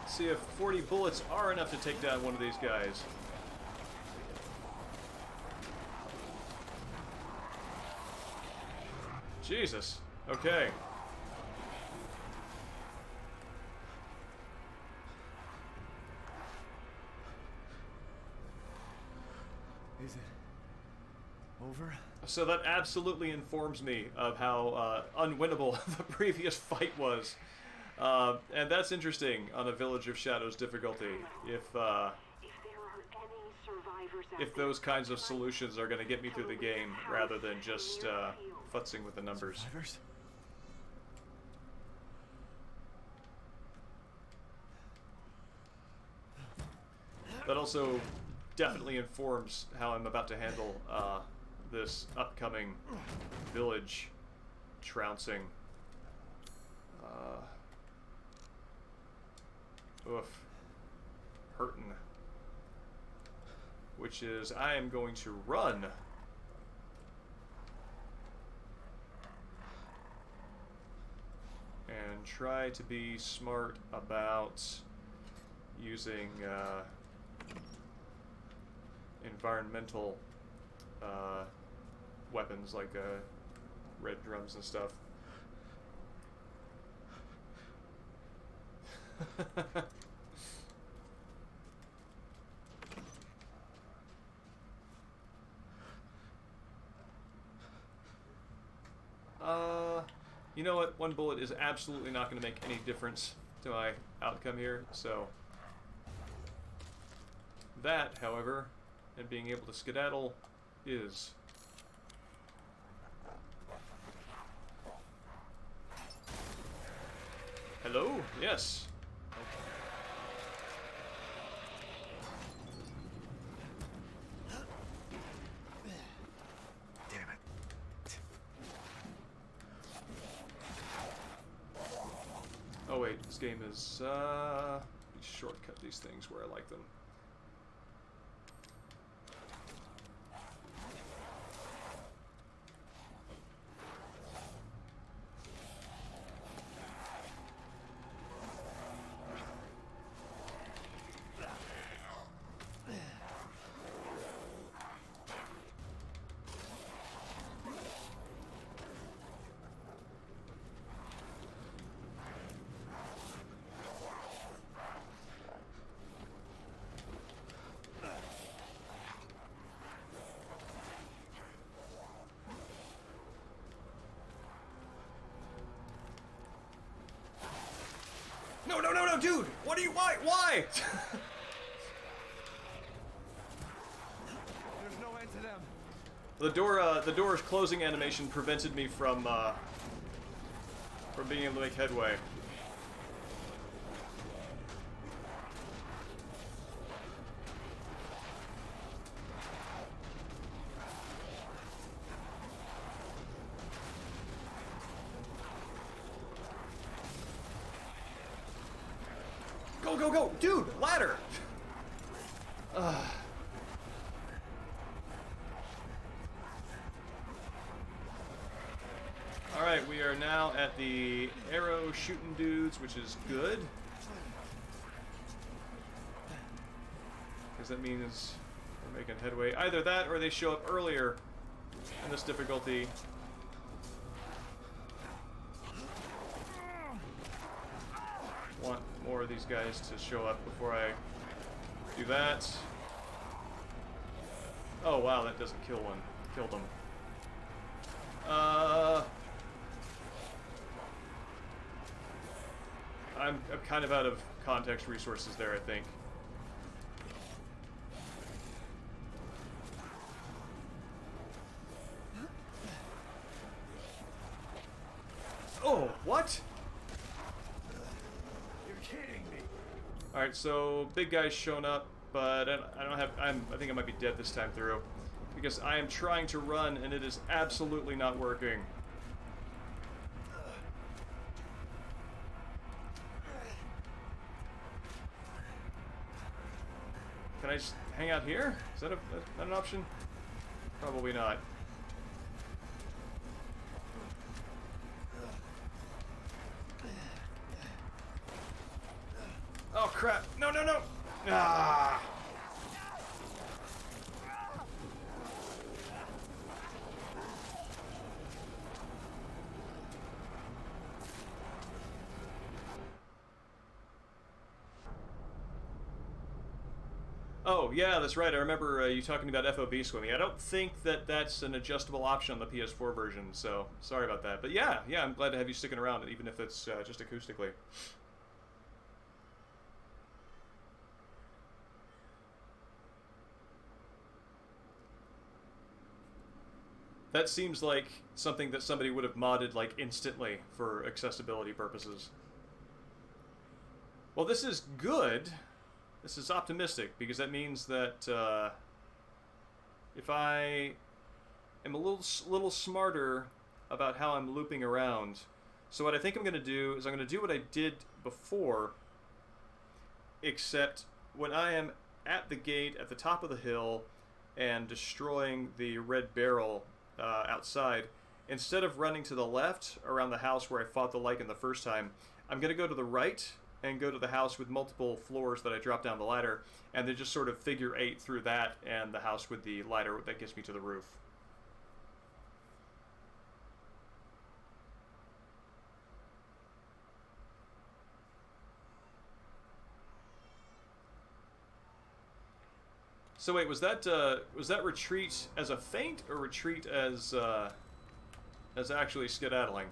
See if 40 bullets are enough to take down one of these guys. Jesus. Okay. Is it over? So that absolutely informs me of how unwinnable the previous fight was. And that's interesting on a Village of Shadows difficulty. If those kinds of solutions are going to get me through the game, rather than just futzing with the numbers. Survivors? That also definitely informs how I'm about to handle this upcoming village trouncing. Oof. Hurtin'. Which is, I am going to run. And try to be smart about using environmental weapons like red drums and stuff. You know what? One bullet is absolutely not going to make any difference to my outcome here, so... That, however, and being able to skedaddle is... Hello? Yes. Damn it. Oh wait, this game is, shortcut these things where I like them. No, no, no, no, dude! What are you, why? There's no end to them. The door's closing animation prevented me from being able to make headway. Go, go, go! Dude, ladder! Alright, we are now at the arrow shooting dudes, which is good. Because that means we're making headway. Either that or they show up earlier in this difficulty. Want more of these guys to show up before I do that. Oh wow, that doesn't kill one. Killed them. I'm kind of out of context resources there, I think. Oh, what? You're kidding me. Alright, so big guy's shown up, but I don't have, I think I might be dead this time through. Because I am trying to run and it is absolutely not working. Can I just hang out here? Is that an option? Probably not. Oh crap! No, no, no! Ah! Oh, yeah, that's right. I remember you talking about FOV swimming. I don't think that that's an adjustable option on the PS4 version, so sorry about that. But yeah, I'm glad to have you sticking around, even if it's just acoustically. That seems like something that somebody would have modded, like, instantly for accessibility purposes. Well, this is good. This is optimistic, because that means that if I am a little smarter about how I'm looping around. So what I think I'm going to do is I'm going to do what I did before, except when I am at the gate at the top of the hill and destroying the red barrel outside, instead of running to the left around the house where I fought the Lycan the first time, I'm going to go to the right and go to the house with multiple floors that I drop down the ladder, and then just sort of figure 8 through that and the house with the ladder that gets me to the roof. So wait, was that retreat as a feint or retreat as actually skedaddling?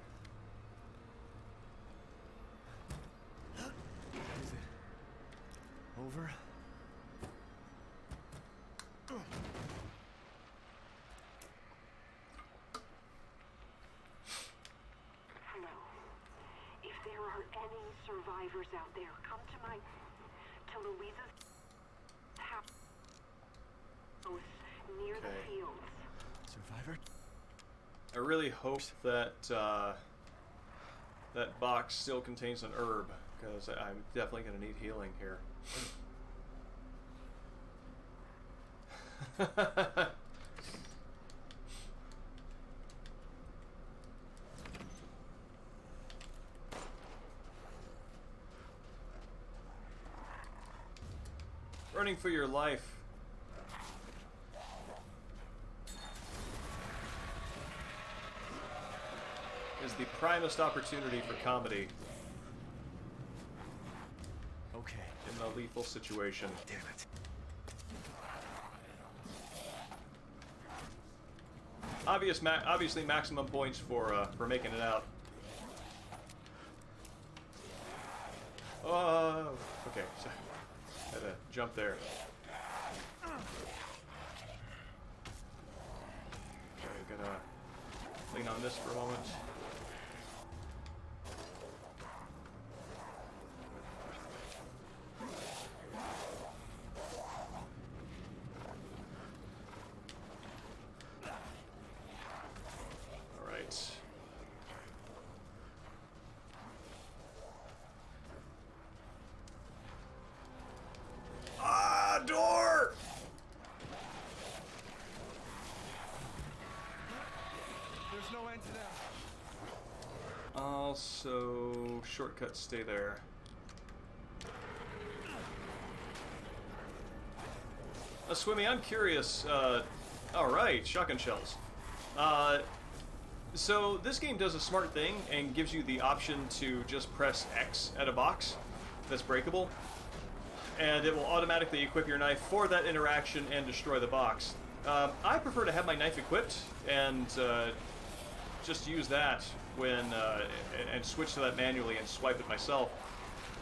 Is it over? Hello. If there are any survivors out there, come to Louisa's house near the fields. Survivor? I really hope that that box still contains an herb, because I'm definitely going to need healing here. Running for your life. Is the primest opportunity for comedy Okay. in a lethal situation. Damn it. Obviously maximum points for making it out. Oh, okay. So, had to jump there. Okay, gonna lean on this for a moment. Door! There's no end to them. Also, shortcut, stay there. Swimmy, I'm curious. Alright, shotgun shells. So this game does a smart thing and gives you the option to just press X at a box that's breakable, and it will automatically equip your knife for that interaction and destroy the box. I prefer to have my knife equipped and just use that when and switch to that manually and swipe it myself.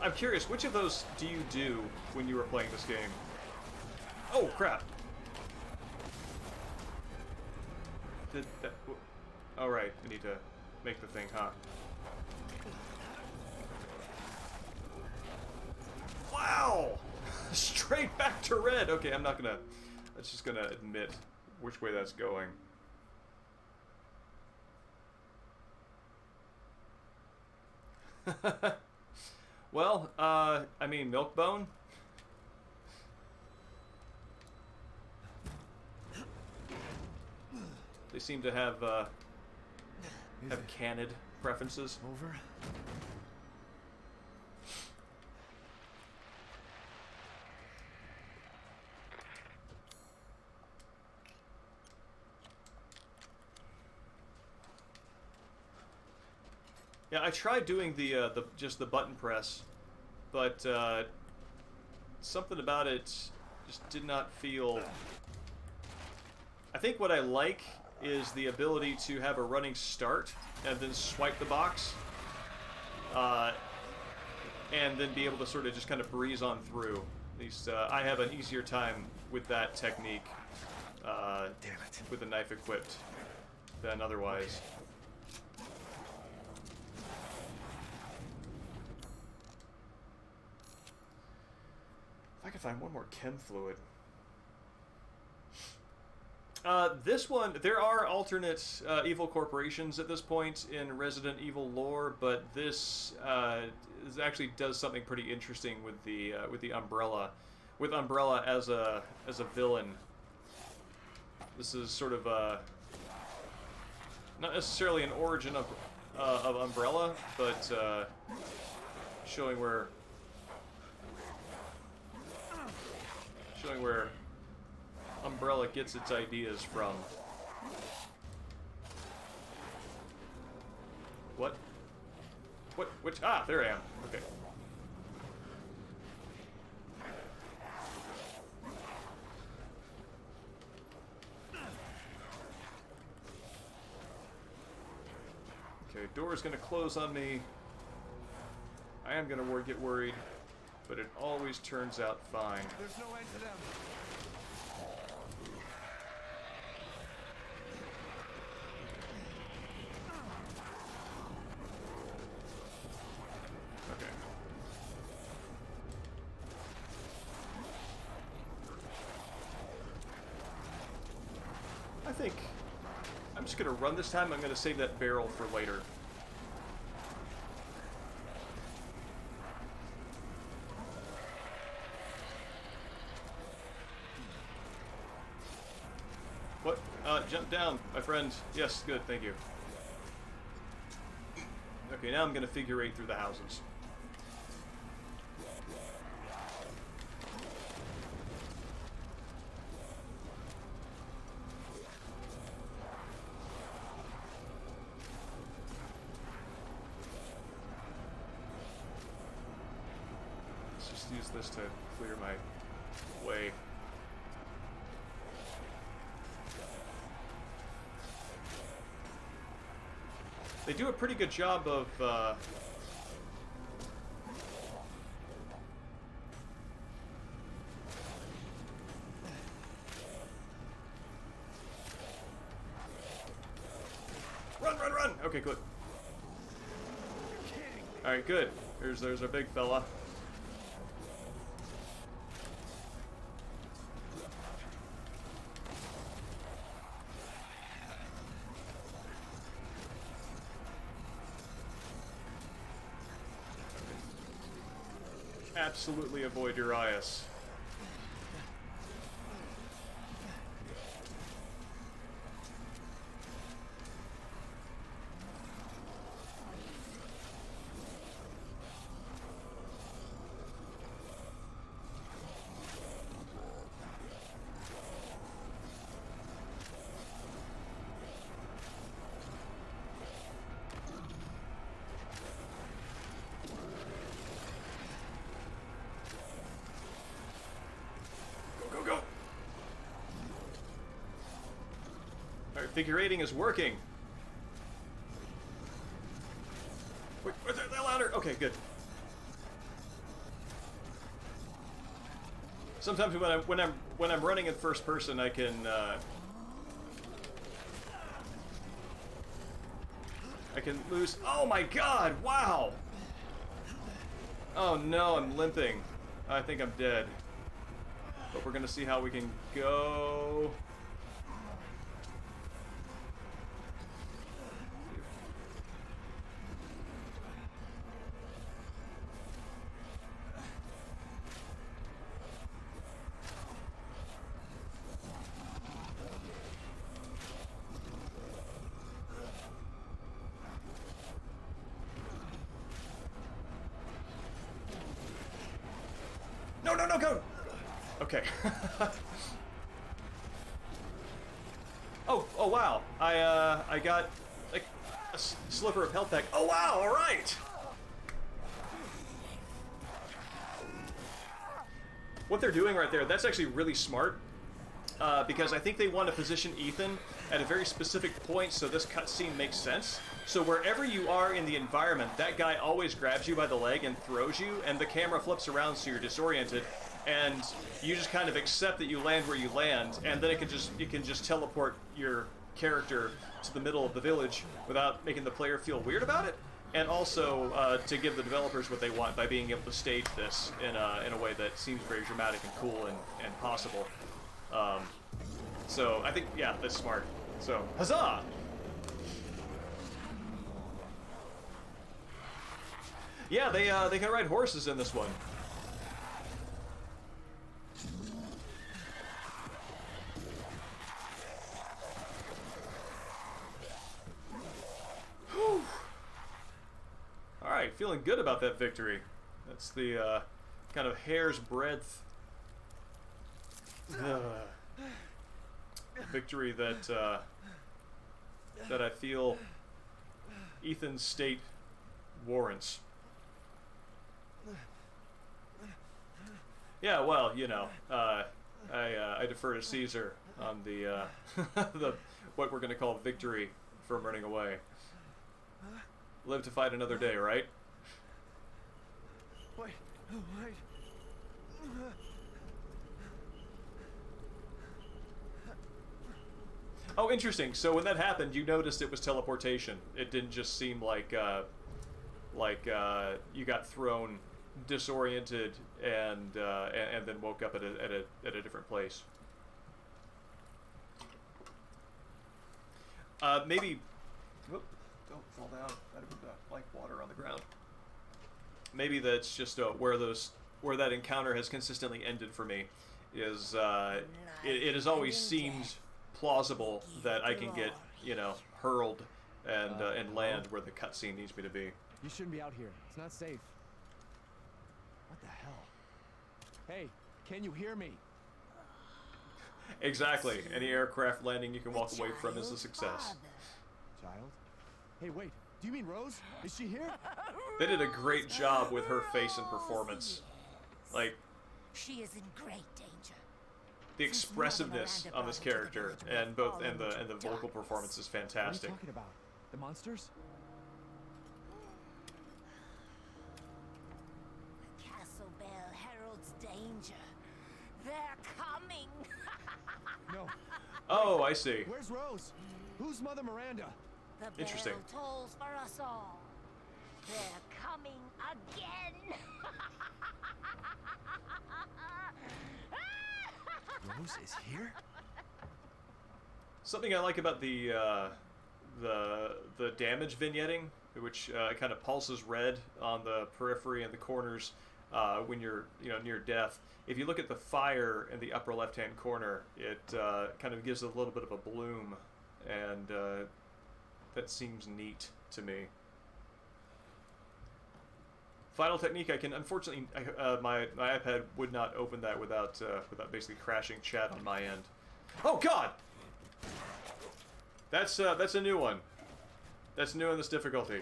I'm curious, which of those do you do when you were playing this game? Oh crap! Did that? Oh right, I need to make the thing, huh? Wow! Straight back to red! Okay, I'm not gonna... That's just gonna admit which way that's going. Well, I mean, Milkbone? They seem to have candid preferences. Over? Yeah, I tried doing the just the button press, but something about it just did not feel... I think what I like is the ability to have a running start and then swipe the box, and then be able to sort of just kind of breeze on through. At least I have an easier time with that technique Damn it. with the knife equipped than otherwise. If I could find one more chem fluid. This one, there are alternate evil corporations at this point in Resident Evil lore, but this actually does something pretty interesting with the Umbrella, with Umbrella as a villain. This is sort of not necessarily an origin of Umbrella, but showing where Umbrella gets its ideas from. What? Which? Ah, there I am. Okay. Okay, door's gonna close on me. I am gonna get worried, but it always turns out fine. There's no end to them. Okay. I think I'm just gonna run this time. I'm gonna save that barrel for later. What? Jump down, my friend. Yes, good, thank you. Okay, now I'm gonna figure 8 through the houses. Let's just use this to clear my way. They do a pretty good job of run! Okay, good. All right, good. There's our big fella. Absolutely avoid Urias. Figure 8ing is working. Wait, they're louder. Okay, good. Sometimes when I'm running in first person, I can lose. Oh my God! Wow. Oh no, I'm limping. I think I'm dead. But we're gonna see how we can go. No, go! Okay. Oh, wow. I got, like, a sliver of health back. Oh, wow, alright! What they're doing right there, that's actually really smart. Because I think they want to position Ethan at a very specific point so this cutscene makes sense. So wherever you are in the environment, that guy always grabs you by the leg and throws you, and the camera flips around so you're disoriented, and you just kind of accept that you land where you land, and then it can just teleport your character to the middle of the village without making the player feel weird about it. and also to give the developers what they want by being able to stage this in a way that seems very dramatic and cool and possible. So I think, yeah, that's smart. So, huzzah! Yeah, they can ride horses in this one. Whew. All right, feeling good about that victory. That's the kind of hair's breadth victory that that I feel Ethan's state warrants. Yeah, well, you know, I defer to Caesar on the the what we're gonna call victory from running away. Live to fight another day, right? Wait. Oh, interesting. So when that happened, you noticed it was teleportation. It didn't just seem like you got thrown, disoriented, and then woke up at a different place. Maybe. Whoop, don't fall down. I would like water on the ground. Maybe that's just where that encounter has consistently ended for me. Is it has always seemed plausible that I can get, you know, hurled and land where the cutscene needs me to be. You shouldn't be out here. It's not safe. What the hell? Hey, can you hear me? Exactly. Any aircraft landing you can walk away from is a success. Child? Hey, wait. Do you mean Rose? Is she here? They did a great job with her face and performance. Like, she is in great danger. the expressiveness on this character and the vocal performance is fantastic. What are you talking about? The monsters? The castle bell heralds danger. They're coming. No. Oh, I see. Where's Rose? Who's Mother Miranda? The Interesting. bell tolls for us all. They're coming again. Rose is here? Something I like about the damage vignetting, which kind of pulses red on the periphery and the corners when you're near death. If you look at the fire in the upper left-hand corner, it kind of gives a little bit of a bloom, and that seems neat to me. Final technique, I can unfortunately my iPad would not open that without basically crashing chat on my end. Oh God! That's a new one. That's new in this difficulty.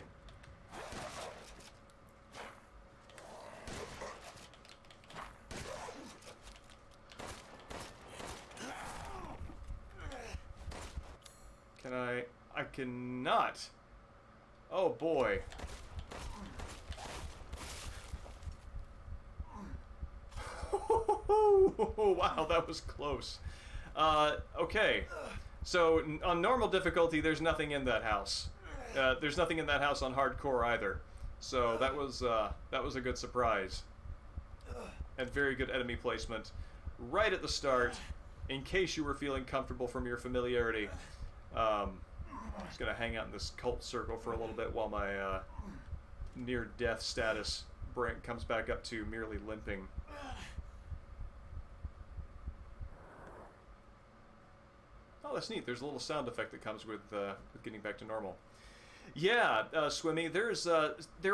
Can I cannot. Oh boy. Wow, that was close. Okay, so on normal difficulty, there's nothing in that house. There's nothing in that house on hardcore either. So that was a good surprise, and very good enemy placement right at the start, in case you were feeling comfortable from your familiarity. I'm just gonna hang out in this cult circle for a little bit while my near-death status comes back up to merely limping. Oh, that's neat. There's a little sound effect that comes with getting back to normal. Yeah, Swimmy, there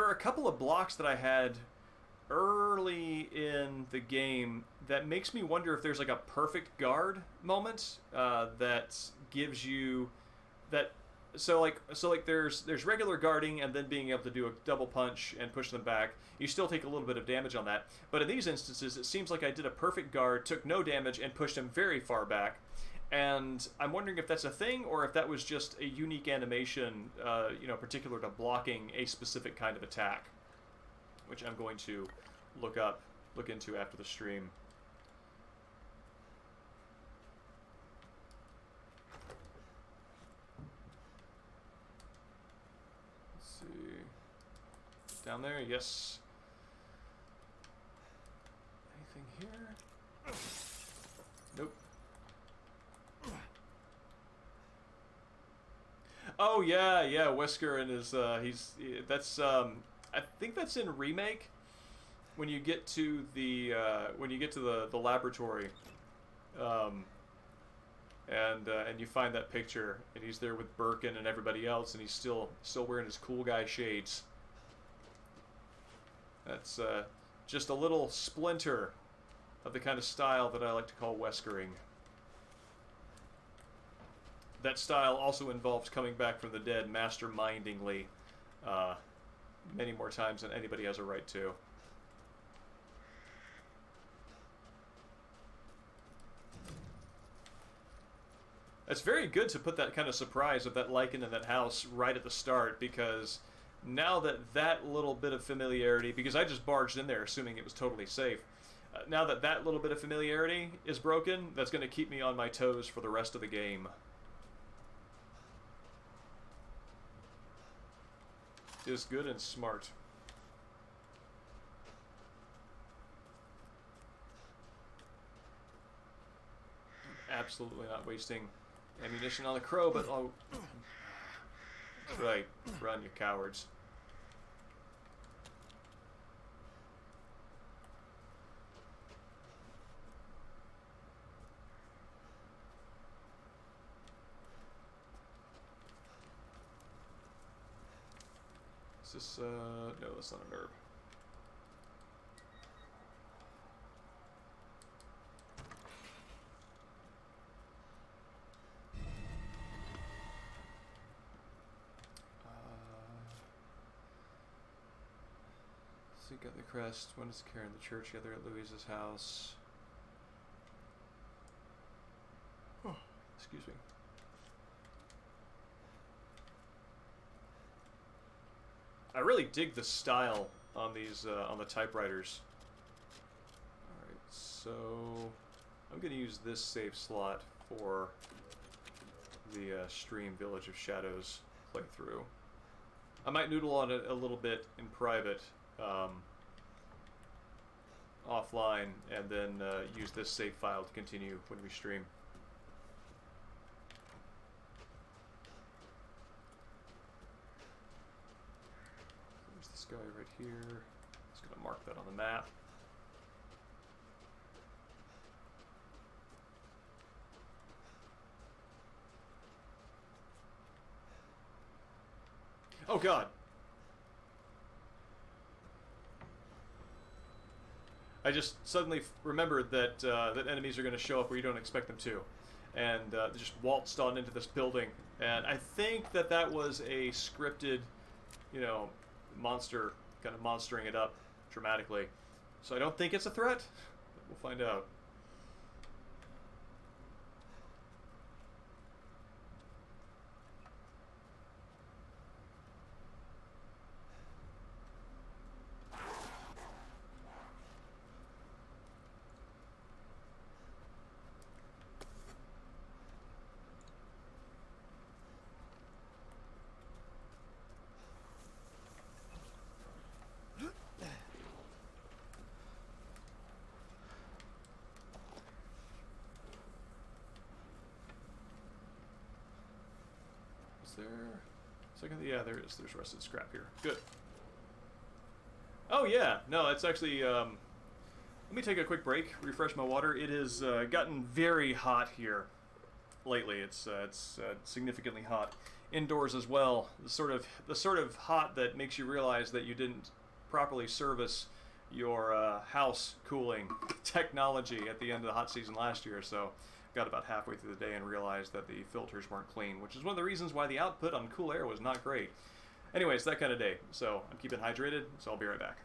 are a couple of blocks that I had early in the game that makes me wonder if there's like a perfect guard moment that gives you that. So like there's regular guarding and then being able to do a double punch and push them back. You still take a little bit of damage on that. But in these instances, it seems like I did a perfect guard, took no damage, and pushed him very far back. And I'm wondering if that's a thing or if that was just a unique animation, particular to blocking a specific kind of attack, which I'm going to look into after the stream. Let's see. Down there, yes. Anything here? Nope. Oh yeah, yeah, Wesker and his that's I think that's in Remake when you get to the the laboratory, and you find that picture and he's there with Birkin and everybody else and he's still wearing his cool guy shades. That's just a little splinter of the kind of style that I like to call Weskering. That style also involves coming back from the dead mastermindingly many more times than anybody has a right to. It's very good to put that kind of surprise of that lichen in that house right at the start, because now that little bit of familiarity, because I just barged in there assuming it was totally safe, now that little bit of familiarity is broken, that's going to keep me on my toes for the rest of the game. Is good and smart. I'm absolutely not wasting ammunition on the crow, but oh, that's right. Run, you cowards. Is this, no, that's not a herb. Seek out the crest. When is carrying the church together at Louise's house? Oh, excuse me. I really dig the style on these on the typewriters. All right, so I'm going to use this save slot for the stream Village of Shadows playthrough. I might noodle on it a little bit in private, offline, and then use this save file to continue when we stream. There's this guy right here. Just gonna mark that on the map. Oh God! I just suddenly remembered that that enemies are going to show up where you don't expect them to, and they just waltzed on into this building. And I think that was a scripted, you know, monster kind of monstering it up dramatically. So I don't think it's a threat. We'll find out. There second, yeah, there is. There's rusted scrap here. Good. Oh yeah, no, it's actually let me take a quick break, refresh my water. It has gotten very hot here lately. It's significantly hot indoors as well. The sort of hot that makes you realize that you didn't properly service your house cooling technology at the end of the hot season last year. So got about halfway through the day and realized that the filters weren't clean, which is one of the reasons why the output on cool air was not great. Anyways, that kind of day. So I'm keeping hydrated, so I'll be right back.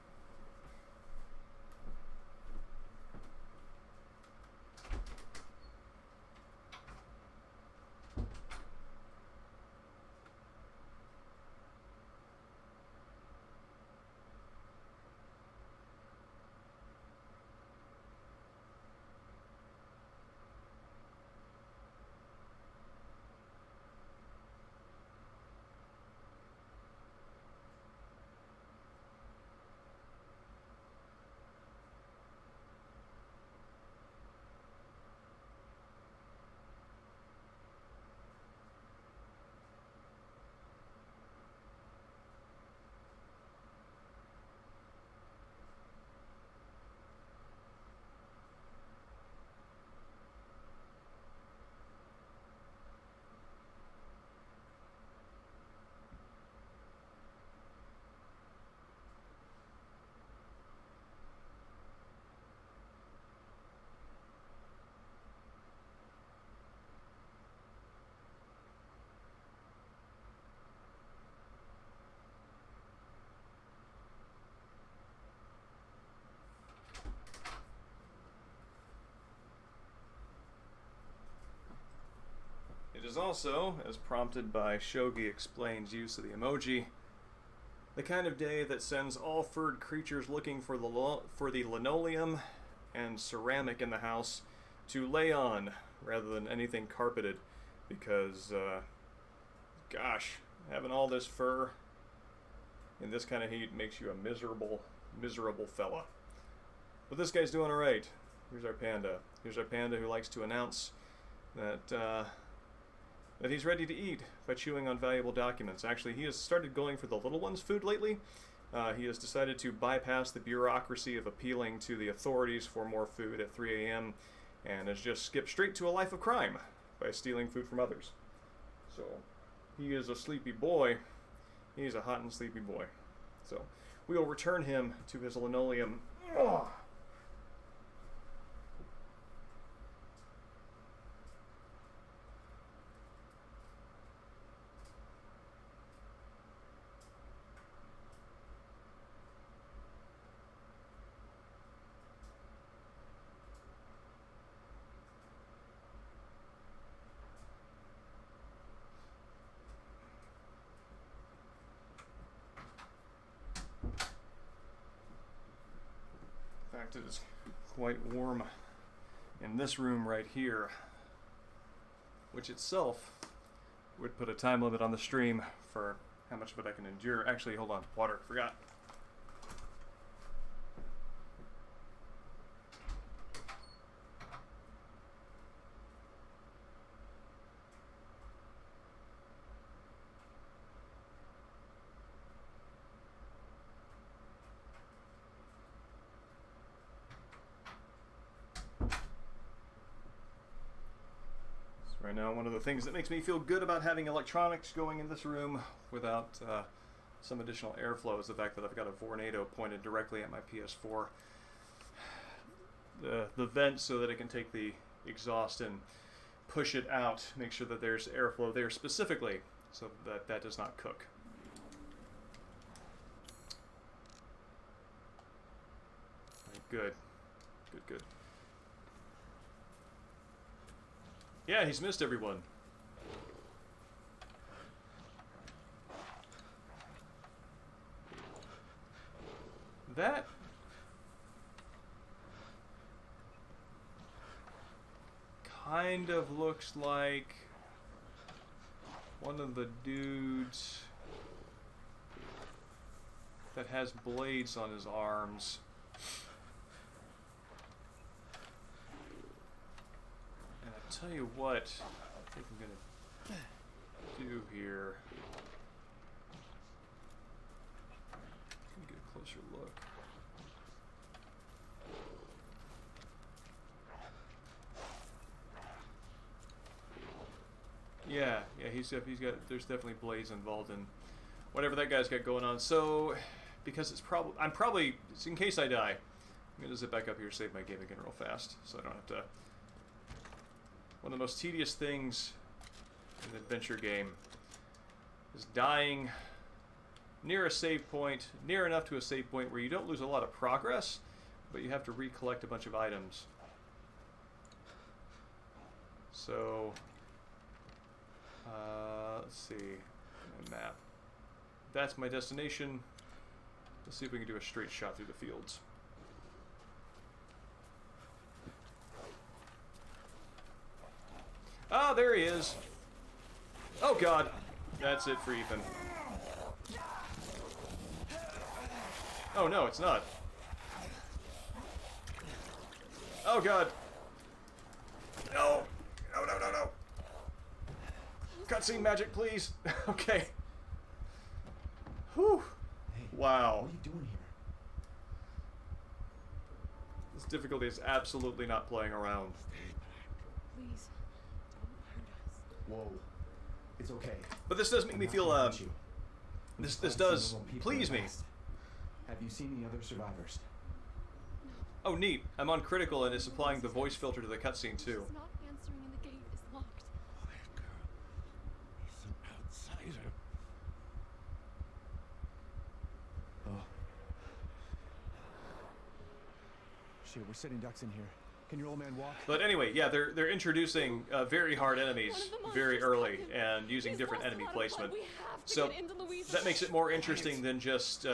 is also, as prompted by Shogi Explains use of the emoji, the kind of day that sends all furred creatures looking for the linoleum and ceramic in the house to lay on rather than anything carpeted, because, gosh, having all this fur in this kind of heat makes you a miserable fella. But this guy's doing alright. Here's our panda. Here's our panda who likes to announce that he's ready to eat by chewing on valuable documents. Actually, he has started going for the little one's food lately. He has decided to bypass the bureaucracy of appealing to the authorities for more food at 3 a.m. and has just skipped straight to a life of crime by stealing food from others. So, he is a sleepy boy. He's a hot and sleepy boy. So, we will return him to his linoleum. Ugh. In fact, it is quite warm in this room right here, which itself would put a time limit on the stream for how much of it I can endure. Actually, hold on, water, forgot. Right now, one of the things that makes me feel good about having electronics going in this room without some additional airflow is the fact that I've got a Vornado pointed directly at my PS4. The vent so that it can take the exhaust and push it out, make sure that there's airflow there specifically so that that does not cook. Good. Good, good. Yeah, he's missed everyone. That kind of looks like one of the dudes that has blades on his arms. Tell you what, I think I'm gonna do here. Let me get a closer look. Yeah, he's got. There's definitely blades involved in whatever that guy's got going on. So, because it's probably in case I die, I'm gonna zip back up here, save my game again real fast, so I don't have to. One of the most tedious things in an adventure game is dying near a save point, near enough to a save point where you don't lose a lot of progress, but you have to recollect a bunch of items. So, let's see, my map. That's my destination. Let's see if we can do a straight shot through the fields. Ah, there he is. Oh, God. That's it for Ethan. Oh, no, it's not. Oh, God. No. No. Cutscene magic, please. Okay. Whew. Hey, wow. what are you doing here? This difficulty is absolutely not playing around. Please, don't hurt us. Whoa. It's okay. But this does make me feel, this does please me. Have you seen the other survivors? Oh, neat. I'm on critical and it's applying the voice filter to the cutscene, too. She's not answering and the gate is locked. Quiet, girl. He's an outsider. Oh. Shit, we're setting ducks in here. Can your old man walk? But anyway, yeah, they're introducing very hard enemies very early and using different enemy placement. So that makes it more interesting than just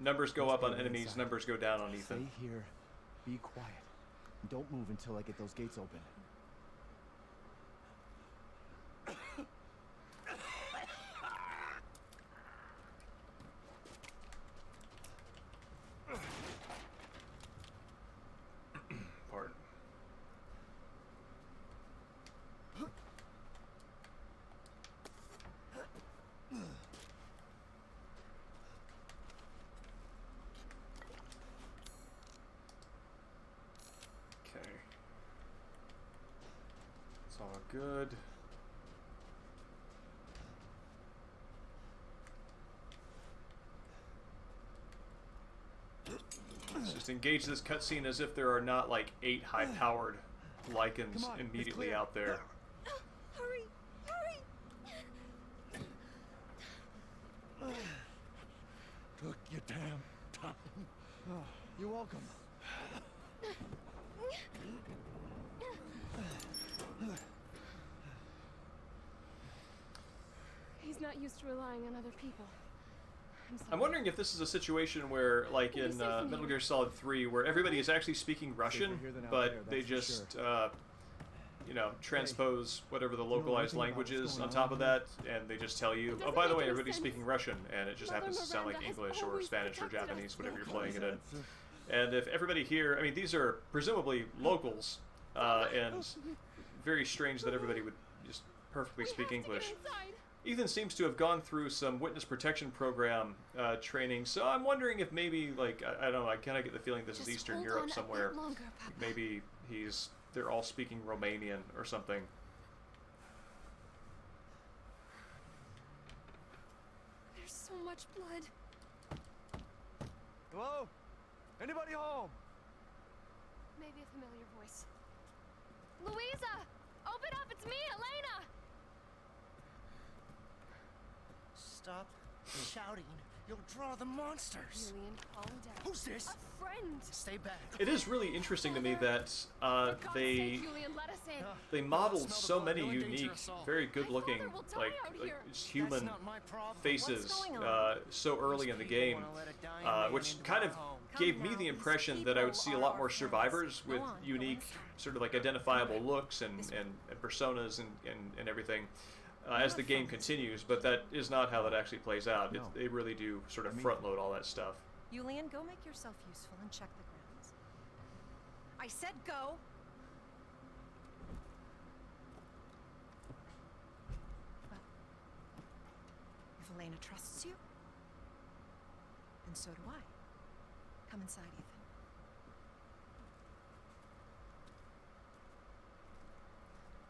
numbers go up on enemies, numbers go down on Ethan. Stay here. Be quiet. Don't move until I get those gates open. Pardon. Okay. It's all good. Let's just engage this cutscene as if there are not like 8 high-powered Lycans Come on, it's immediately clear. out there. Hurry! Hurry! Took your damn time. Oh, you're welcome. He's not used to relying on other people. I'm wondering if this is a situation where, like in Metal Gear Solid 3, where everybody is actually speaking Russian, here than out but there, they that's for just, you know, transpose whatever the localized anything about language what's is going on top on of that, and they just tell you, It oh, doesn't by the make way, any everybody's sense. speaking Russian, and it just Mother happens to sound like Miranda has English or always Spanish or protected Japanese, us. whatever you're playing it in. And if everybody here, I mean, these are presumably locals, and very strange that everybody would just perfectly speak English. Ethan seems to have gone through some witness protection program training, so I'm wondering if maybe, like, I don't know, I kind of get the feeling this is Just Eastern hold Europe on a bit somewhere. longer, Papa. Maybe they're all speaking Romanian or something. There's so much blood. Hello? Anybody home? Maybe a familiar voice. Louisa! Open up! It's me, Elena! Stop shouting. You'll draw the monsters. Julian, calm down. Who's this? A friend! Stay back. It is really interesting to me that For God's sake, they Julian, let us in. they modeled Smell the so blood. many No endanger unique, us all. very good-looking, My father will die like out here. just That's human not my problem. faces What's going on? so early in the These people game, wanna let a dying man which into kind our of home. gave Come me now, the these impression that I would see a people lot are more our survivors friends. with Go on, go unique, inside. sort of like identifiable looks and personas and everything as the game continues, but that is not how that actually plays out. No. They really do sort of I mean- front load all that stuff. Julian, go make yourself useful and check the grounds. I said go! Well, if Elena trusts you, then so do I. Come inside, Ethan.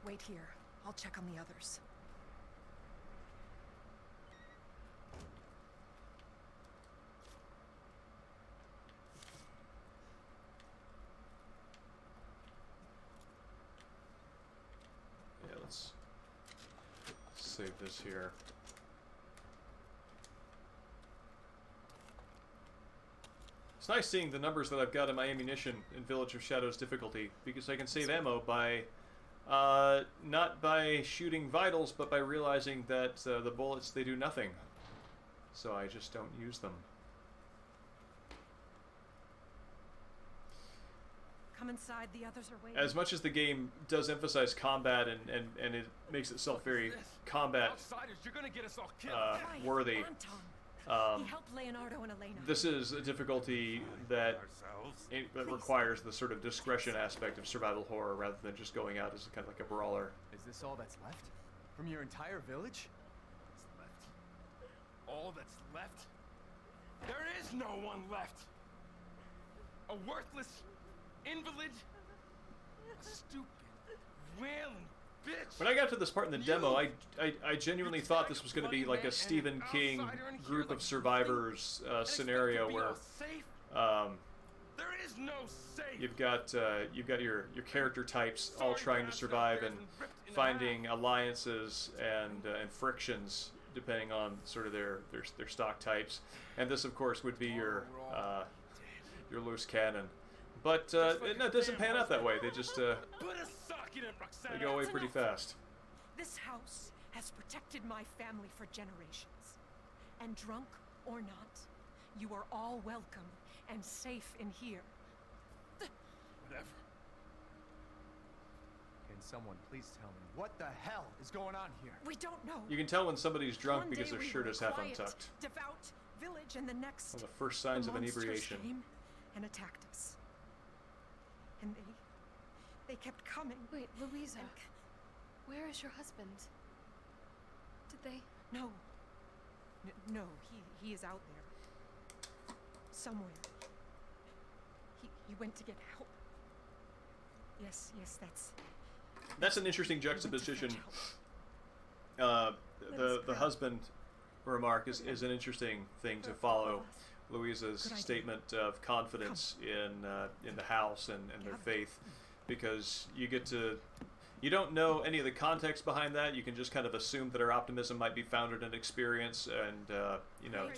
Wait here. I'll check on the others. Yeah, let's save this here. It's nice seeing the numbers that I've got in my ammunition in Village of Shadows difficulty, because I can save ammo by, not by shooting vitals, but by realizing that the bullets, they do nothing. So I just don't use them. Come inside, the others are waiting. As much as the game does emphasize combat and it makes itself very combat Outsiders, you're gonna get us all killed. Quiet, worthy, Anton. He helped Leonardo and Elena. this is a difficulty that Ourselves. that requires the sort of discretion aspect of survival horror rather than just going out as kind of like a brawler. Is this all that's left? From your entire village? What's left? All that's left? There is no one left. A worthless invalid, a stupid, wailing bitch. When I got to this part in the demo, I genuinely thought this was going to be like a Stephen King group of survivors scenario where There is no safe. you've got your character types all trying to survive and finding alliances and frictions depending on sort of their stock types, and this of course would be your loose cannon. But it doesn't pan out that way. They just Put a sock in it, Roxana. they go away pretty fast. This house has protected my family for generations. And drunk or not, you are all welcome and safe in here. Whatever. Can someone please tell me what the hell is going on here? We don't know. You can tell when somebody's drunk One because day their we shirt were is a half quiet, untucked. devout village, and the next, One of the first signs the of monsters inebriation. came and attacked us. And they kept coming. Wait, Louisa. And Where is your husband? Did they? no. No, he is out there. Somewhere. He went to get help. Yes, That's an interesting juxtaposition. The husband remark is an interesting thing to follow Louisa's statement of confidence in the house and their faith, because you don't know any of the context behind that. You can just kind of assume that her optimism might be founded in experience and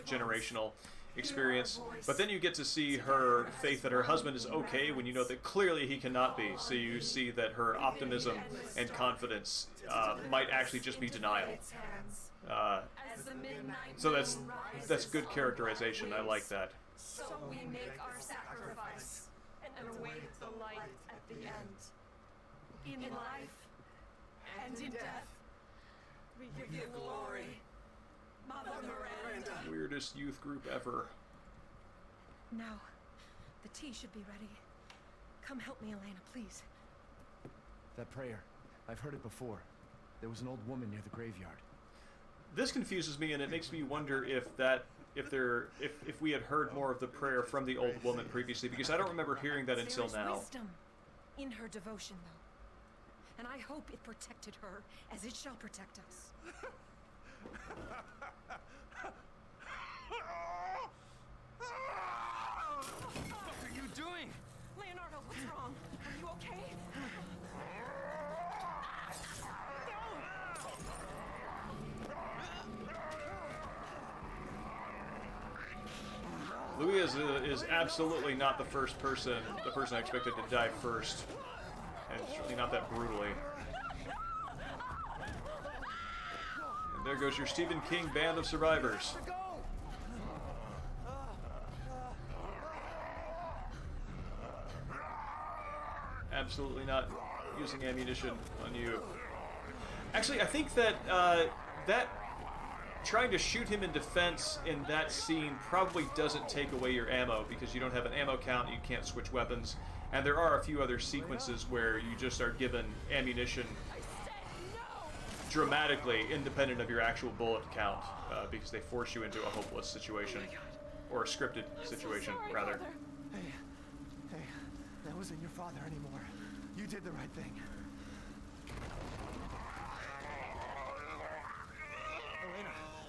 generational experience. But then you get to see her faith that her husband is okay when you know that clearly he cannot be. So you see that her optimism and confidence might actually just be denial. So that's good characterization. I like that. So we make our sacrifice and await the light at the end. In life and in death, we give you glory, Mother Miranda. Weirdest youth group ever. Now, the tea should be ready. Come help me, Elena, please. That prayer, I've heard it before. There was an old woman near the graveyard. This confuses me, and it makes me wonder if we had heard more of the prayer from the old woman previously, because I don't remember hearing that until There is now. wisdom in her devotion, though. And I hope it protected her as it shall protect us. What are you doing? Leonardo, what's wrong? Are you okay? Louis is absolutely not the person I expected to die first, and certainly not that brutally. And there goes your Stephen King band of survivors. Absolutely not using ammunition on you. Actually, I think that that trying to shoot him in defense in that scene probably doesn't take away your ammo, because you don't have an ammo count, you can't switch weapons, and there are a few other sequences where you just are given ammunition dramatically independent of your actual bullet count, because they force you into a hopeless situation, or a scripted situation, rather. Hey, that wasn't your father anymore. You did the right thing.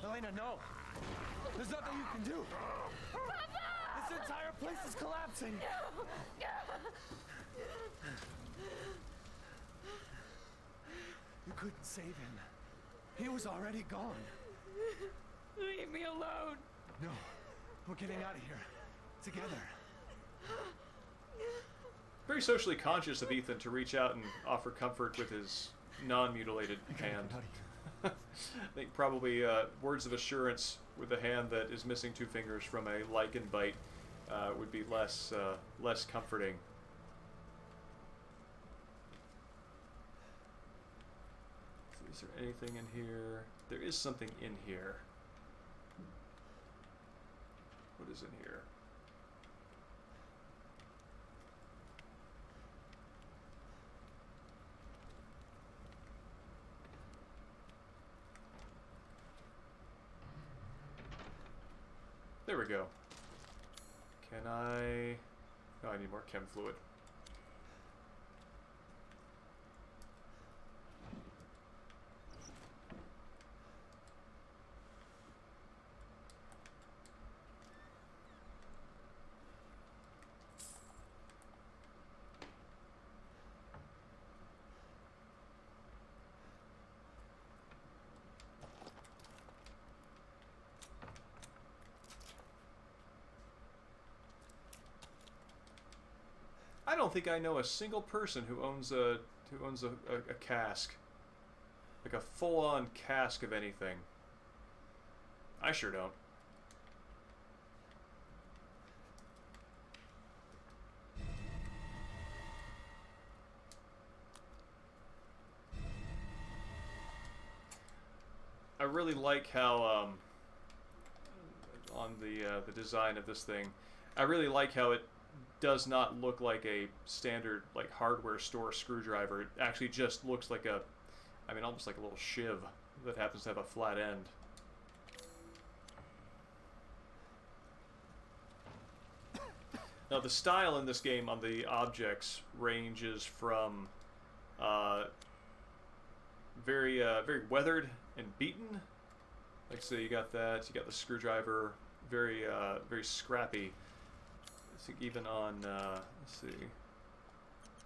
Elena, no! There's nothing you can do! Papa! This entire place is collapsing! You couldn't save him. He was already gone. Leave me alone. No, we're getting out of here. Together. Very socially conscious of Ethan to reach out and offer comfort with his non-mutilated hand. I think probably words of assurance with a hand that is missing two fingers from a lichen bite would be less comforting. Is there anything in here? There is something in here. What is in here? There we go. Can I... No, I need more chem fluid. don't think I know a single person who owns a cask, like a full-on cask of anything. I sure don't. I really like how on the design of this thing, I really like how it does not look like a standard like hardware store screwdriver. It actually just looks like a, I mean, almost like a little shiv that happens to have a flat end. Now the style in this game on the objects ranges from very weathered and beaten. Like so you got that, you got the screwdriver, very scrappy. I think even on let's see,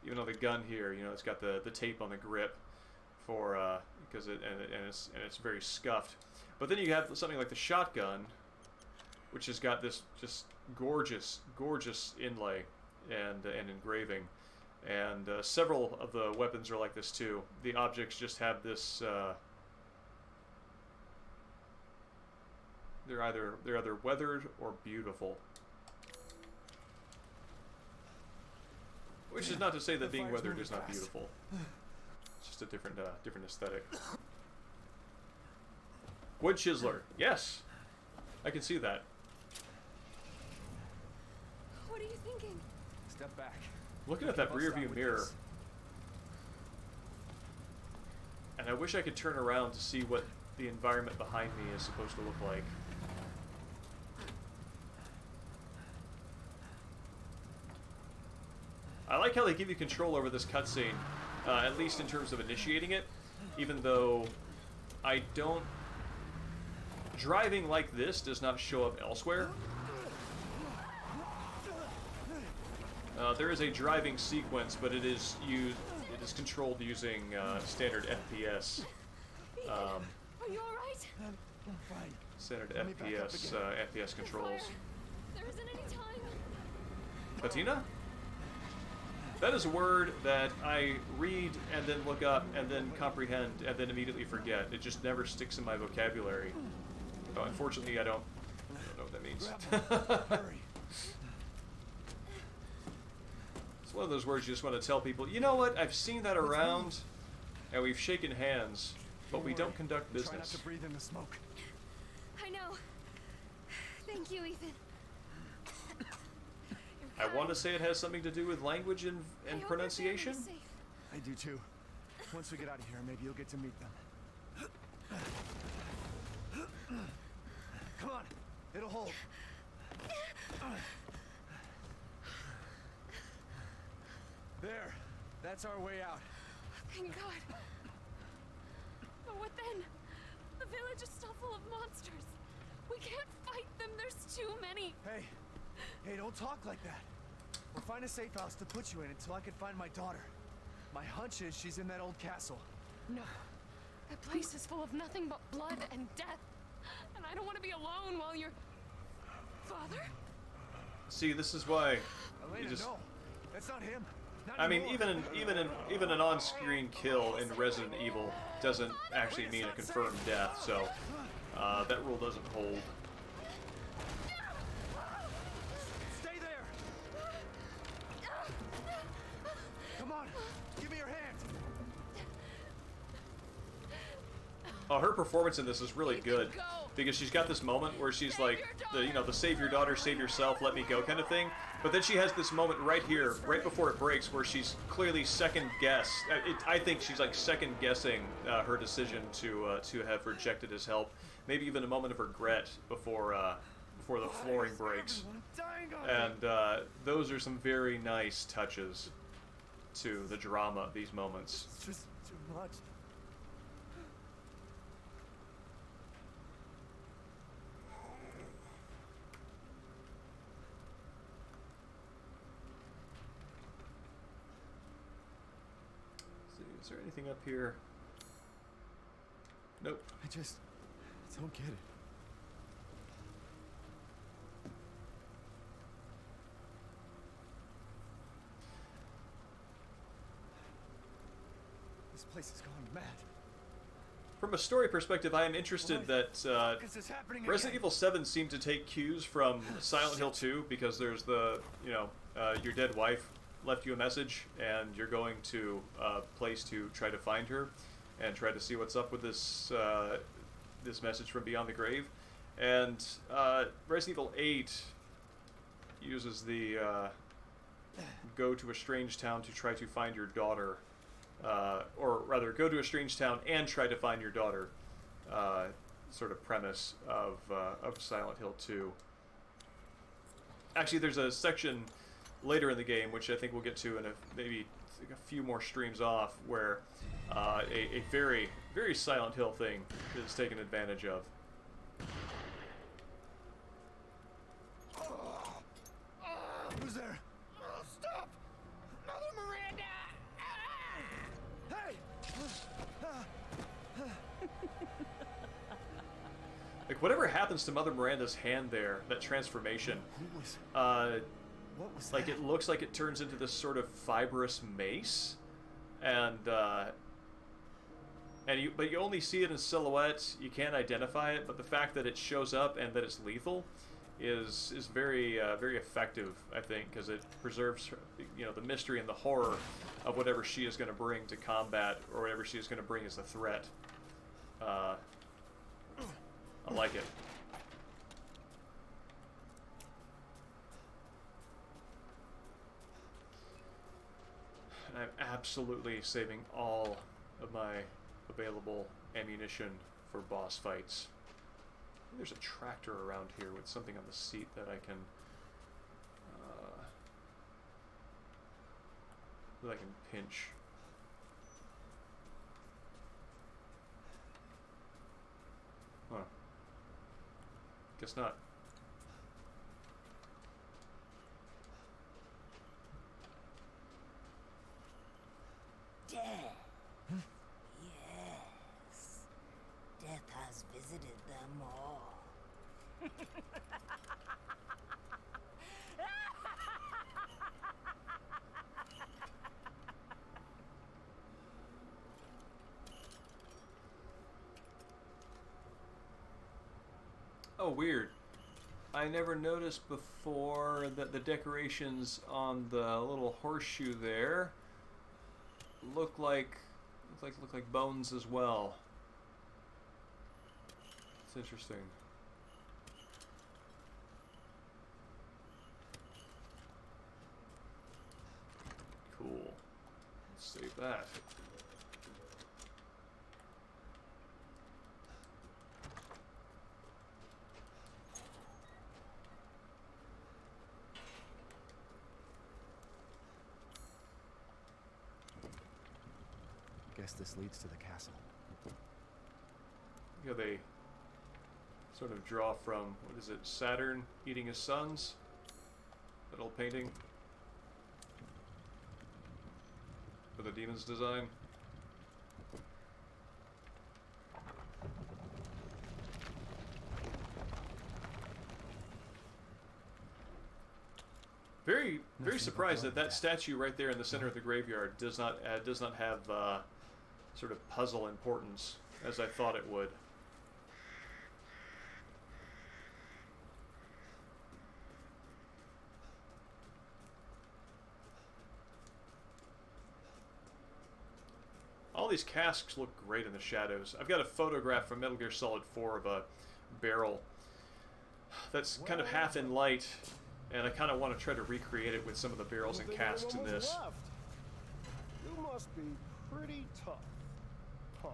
even on the gun here, you know, it's got the tape on the grip for because it's very scuffed. But then you have something like the shotgun, which has got this just gorgeous inlay and engraving, and several of the weapons are like this too. The objects just have this. They're either weathered or beautiful. Which is not to say that being weathered is not beautiful. It's just a different aesthetic. Wood chiseler, yes, I can see that. What are you thinking? Step back. Looking at that rear view mirror, and I wish I could turn around to see what the environment behind me is supposed to look like. I like how they give you control over this cutscene, at least in terms of initiating it, even though I don't... Driving like this does not show up elsewhere. There is a driving sequence, but it is controlled using standard FPS. Are you alright? I'm fine. Standard FPS controls. Fire. There isn't any time. Patina? That is a word that I read and then look up and then comprehend and then immediately forget. It just never sticks in my vocabulary. So unfortunately, I don't know what that means. It's one of those words you just want to tell people, you know what, I've seen that around, and we've shaken hands, but we don't conduct business. Try not to breathe in the smoke. I know. Thank you, Ethan. I want to say it has something to do with language and pronunciation. I do too. Once we get out of here, maybe you'll get to meet them. Come on, it'll hold. There, that's our way out. Thank God. But what then? The village is still full of monsters. We can't fight them. There's too many. Hey, don't talk like that. We'll find a safe house to put you in until I can find my daughter. My hunch is she's in that old castle. No. That place is full of nothing but blood and death. And I don't want to be alone while you're... Father? See, this is why Elena, you just... no. That's not him. Not I mean, anymore. even an on-screen kill in Resident Evil doesn't actually mean a confirmed death, so that rule doesn't hold. Stay there. Come on, give me your hand. Oh, her performance in this is really good because she's got this moment where she's like, the save your daughter, save yourself, let me go kind of thing. But then she has this moment right here, right before it breaks, where she's clearly I think she's like second guessing her decision to have rejected his help. Maybe even a moment of regret before the flooring breaks. And those are some very nice touches to the drama of these moments. It's just too much. Is there anything up here? Nope. I don't get it. This place is going mad. From a story perspective, I am interested that Is this happening Resident again? Evil 7 seemed to take cues from Silent Hill 2 because there's the, you know, your dead wife left you a message and you're going to a place to try to find her and try to see what's up with this this message from beyond the grave. And Resident Evil 8 uses the go to a strange town to try to find your daughter, or rather, go to a strange town and try to find your daughter, sort of premise of Silent Hill 2. Actually, there's a section later in the game, which I think we'll get to in maybe a few more streams off, where a very, very Silent Hill thing is taken advantage of. Who's there? Oh, stop! Mother Miranda! Hey! Like, whatever happens to Mother Miranda's hand there, that transformation, What was like, that? it looks like it turns into this sort of fibrous mace, and but you only see it in silhouette. You can't identify it, but the fact that it shows up and that it's lethal is very very effective, I think, because it preserves, you know, the mystery and the horror of whatever she is going to bring to combat, or whatever she is going to bring as a threat. I like it. And I'm absolutely saving all of my available ammunition for boss fights. There's a tractor around here with something on the seat that I can pinch. Huh. Guess not. Death. Yes. Death has visited them all. Oh, weird. I never noticed before that the decorations on the little horseshoe there look like bones as well. It's interesting. Cool. Let's save that. Guess this leads to the castle. You know, they sort of draw from, what is it, Saturn eating his sons? That old painting? For the demon's design? Very surprised that that statue right there in the center of the graveyard does not have sort of puzzle importance as I thought it would. All these casks look great in the shadows. I've got a photograph from Metal Gear Solid 4 of a barrel that's kind of half in light, and I kind of want to try to recreate it with some of the barrels and casks in this. You must be pretty tough, huh?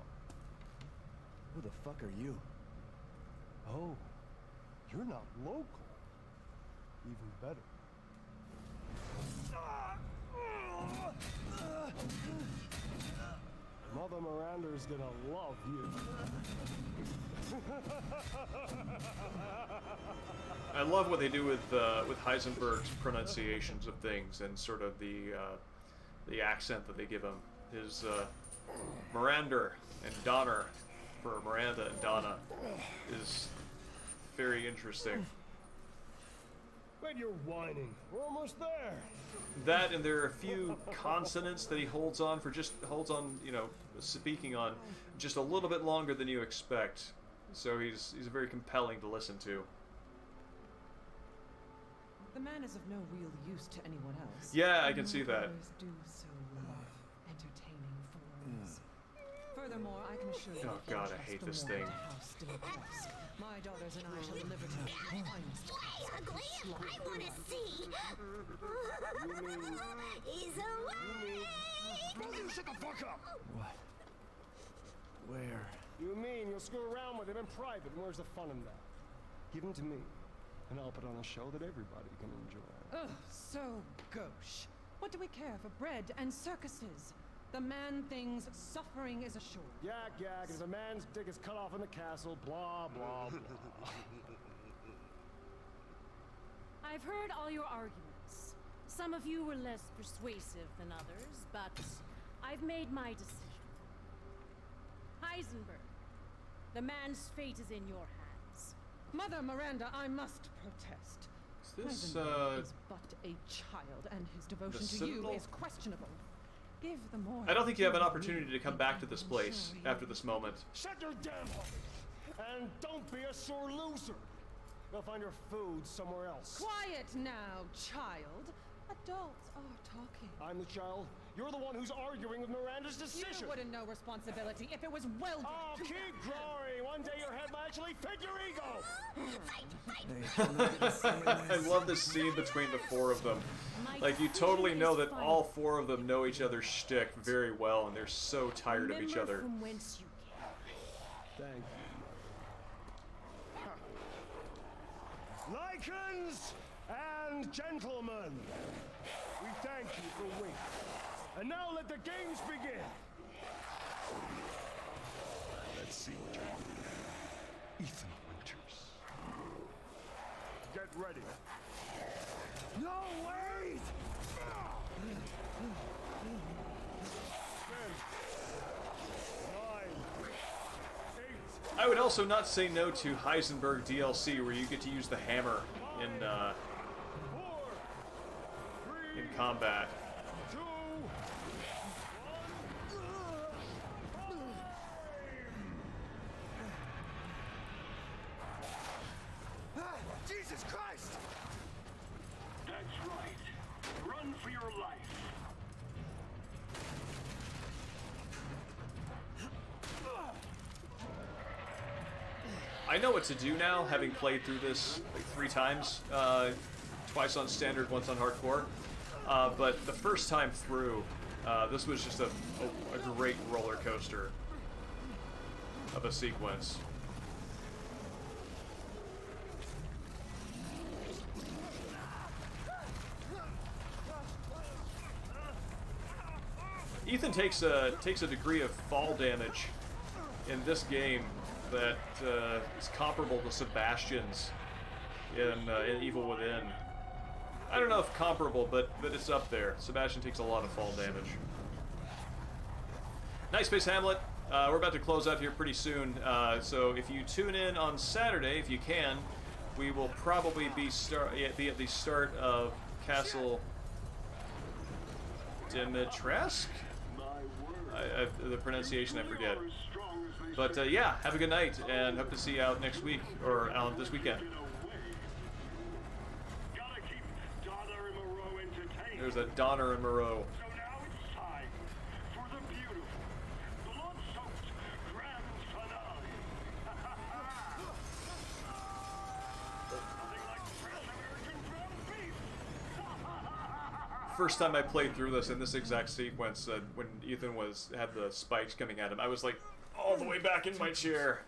Who the fuck are you? Oh, you're not local. Even better. Mother Miranda's gonna love you. I love what they do with Heisenberg's pronunciations of things and sort of the accent that they give him. His Miranda and Donner for Miranda and Donna is very interesting. Quit your whining. We're almost there. That, and there are a few consonants that he holds on, you know, speaking on just a little bit longer than you expect. So he's very compelling to listen to. The man is of no real use to anyone else. Yeah, I can see that. Others do so love entertaining forms. Furthermore, I can assure you Oh God, I hate this thing. My daughters and I shall deliver to you the finest. Way ugly! I want to see! He's away! Both of you shut the fuck up! What? Where? You mean you'll screw around with him in private, and where's the fun in that? Give him to me, and I'll put on a show that everybody can enjoy. Ugh, so gauche. What do we care for bread and circuses? The man thinks suffering is assured. Yak, yak, if a man's dick is cut off in the castle, blah, blah, blah. I've heard all your arguments. Some of you were less persuasive than others, but I've made my decision. Heisenberg, the man's fate is in your hands. Mother Miranda, I must protest. Is this, Heisenberg is but a child, and his devotion to you is questionable. Give the more. I don't think you have an opportunity to come back to this place after this moment. Shut your damn mouth! And don't be a sore loser! Go find your food somewhere else. Quiet now, child. Adults are talking. I'm the child. You're the one who's arguing with Miranda's decision. You wouldn't know responsibility if it was welded. Oh, keep glory. One day your head might actually fit your ego. I love this scene between the four of them. Like, you totally know that all four of them know each other's shtick very well, and they're so tired of each other. From whence you came. Thank you. Lycans and gentlemen, we thank you for waiting. And now let the games begin. Let's see what you're doing. Ethan Winters. Get ready. No, wait! 10, 9, 8. I would also not say no to Heisenberg DLC, where you get to use the hammer in combat. Jesus Christ! That's right. Run for your life. I know what to do now, having played through this like 3 times, twice on standard, once on hardcore. But the first time through, this was just a great roller coaster of a sequence. Ethan takes a degree of fall damage in this game that is comparable to Sebastian's in Evil Within. I don't know if comparable, but it's up there. Sebastian takes a lot of fall damage. Nice Space Hamlet. We're about to close out here pretty soon, so if you tune in on Saturday, if you can, we will probably be at the start of Castle Dimitrescu? The pronunciation I forget. But yeah, have a good night, and hope to see you out next week, or out this weekend. There's a Donner and Moreau. So now it's time for the beautiful, blood-soaked grand finale. Nothing like fresh American ground beef. First time I played through this in this exact sequence, when Ethan had the spikes coming at him, I was like all the way back in my chair,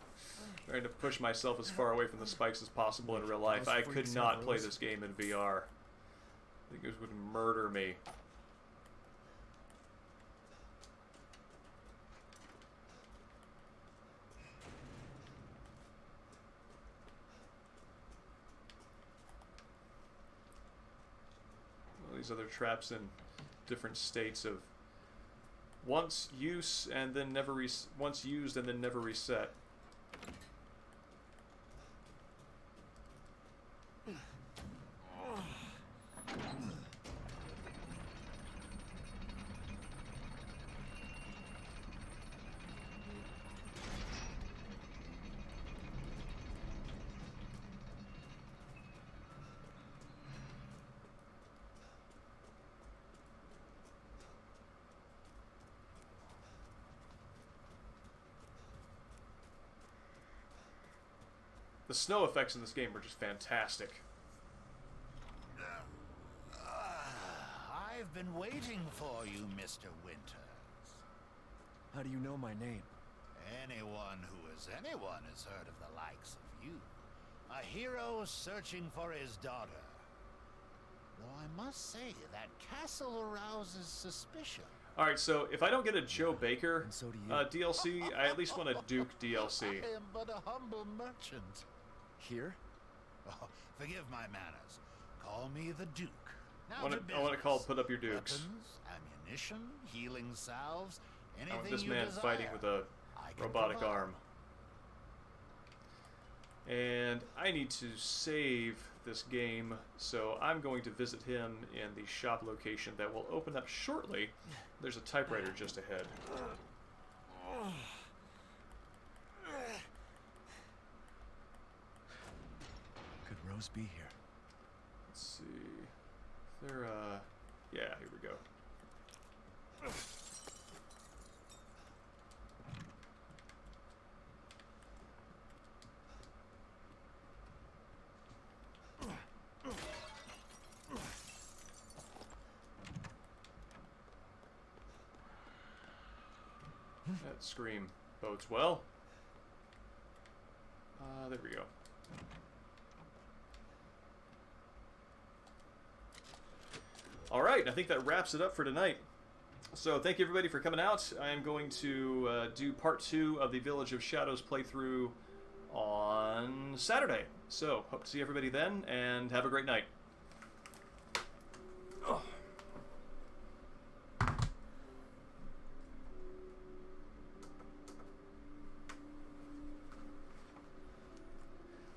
trying to push myself as far away from the spikes as possible in real life. I could not play this game in VR. I think it would murder me. Well, these other traps in different states of once used and then never reset. The snow effects in this game are just fantastic. I've been waiting for you, Mr. Winters. How do you know my name? Anyone who is anyone has heard of the likes of you. A hero searching for his daughter. Though I must say, that castle arouses suspicion. Alright, so if I don't get a Joe Baker DLC, I at least want a Duke DLC. I am but a humble merchant. Here? Oh, forgive my manners. Call me the Duke. Now I want to call Put Up Your Dukes. Weapons, ammunition, healing salves, anything I want this you man desire. fighting with a robotic arm. And I need to save this game, so I'm going to visit him in the shop location that will open up shortly. There's a typewriter just ahead. Could Rose be here? Let's see. There, yeah, here we go. That scream bodes well. There we go. Alright, I think that wraps it up for tonight. So thank you everybody for coming out. I am going to do part 2 of the Village of Shadows playthrough on Saturday. So hope to see everybody then, and have a great night. Oh.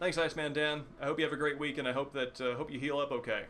Thanks, Iceman Dan. I hope you have a great week, and I hope that hope you heal up okay.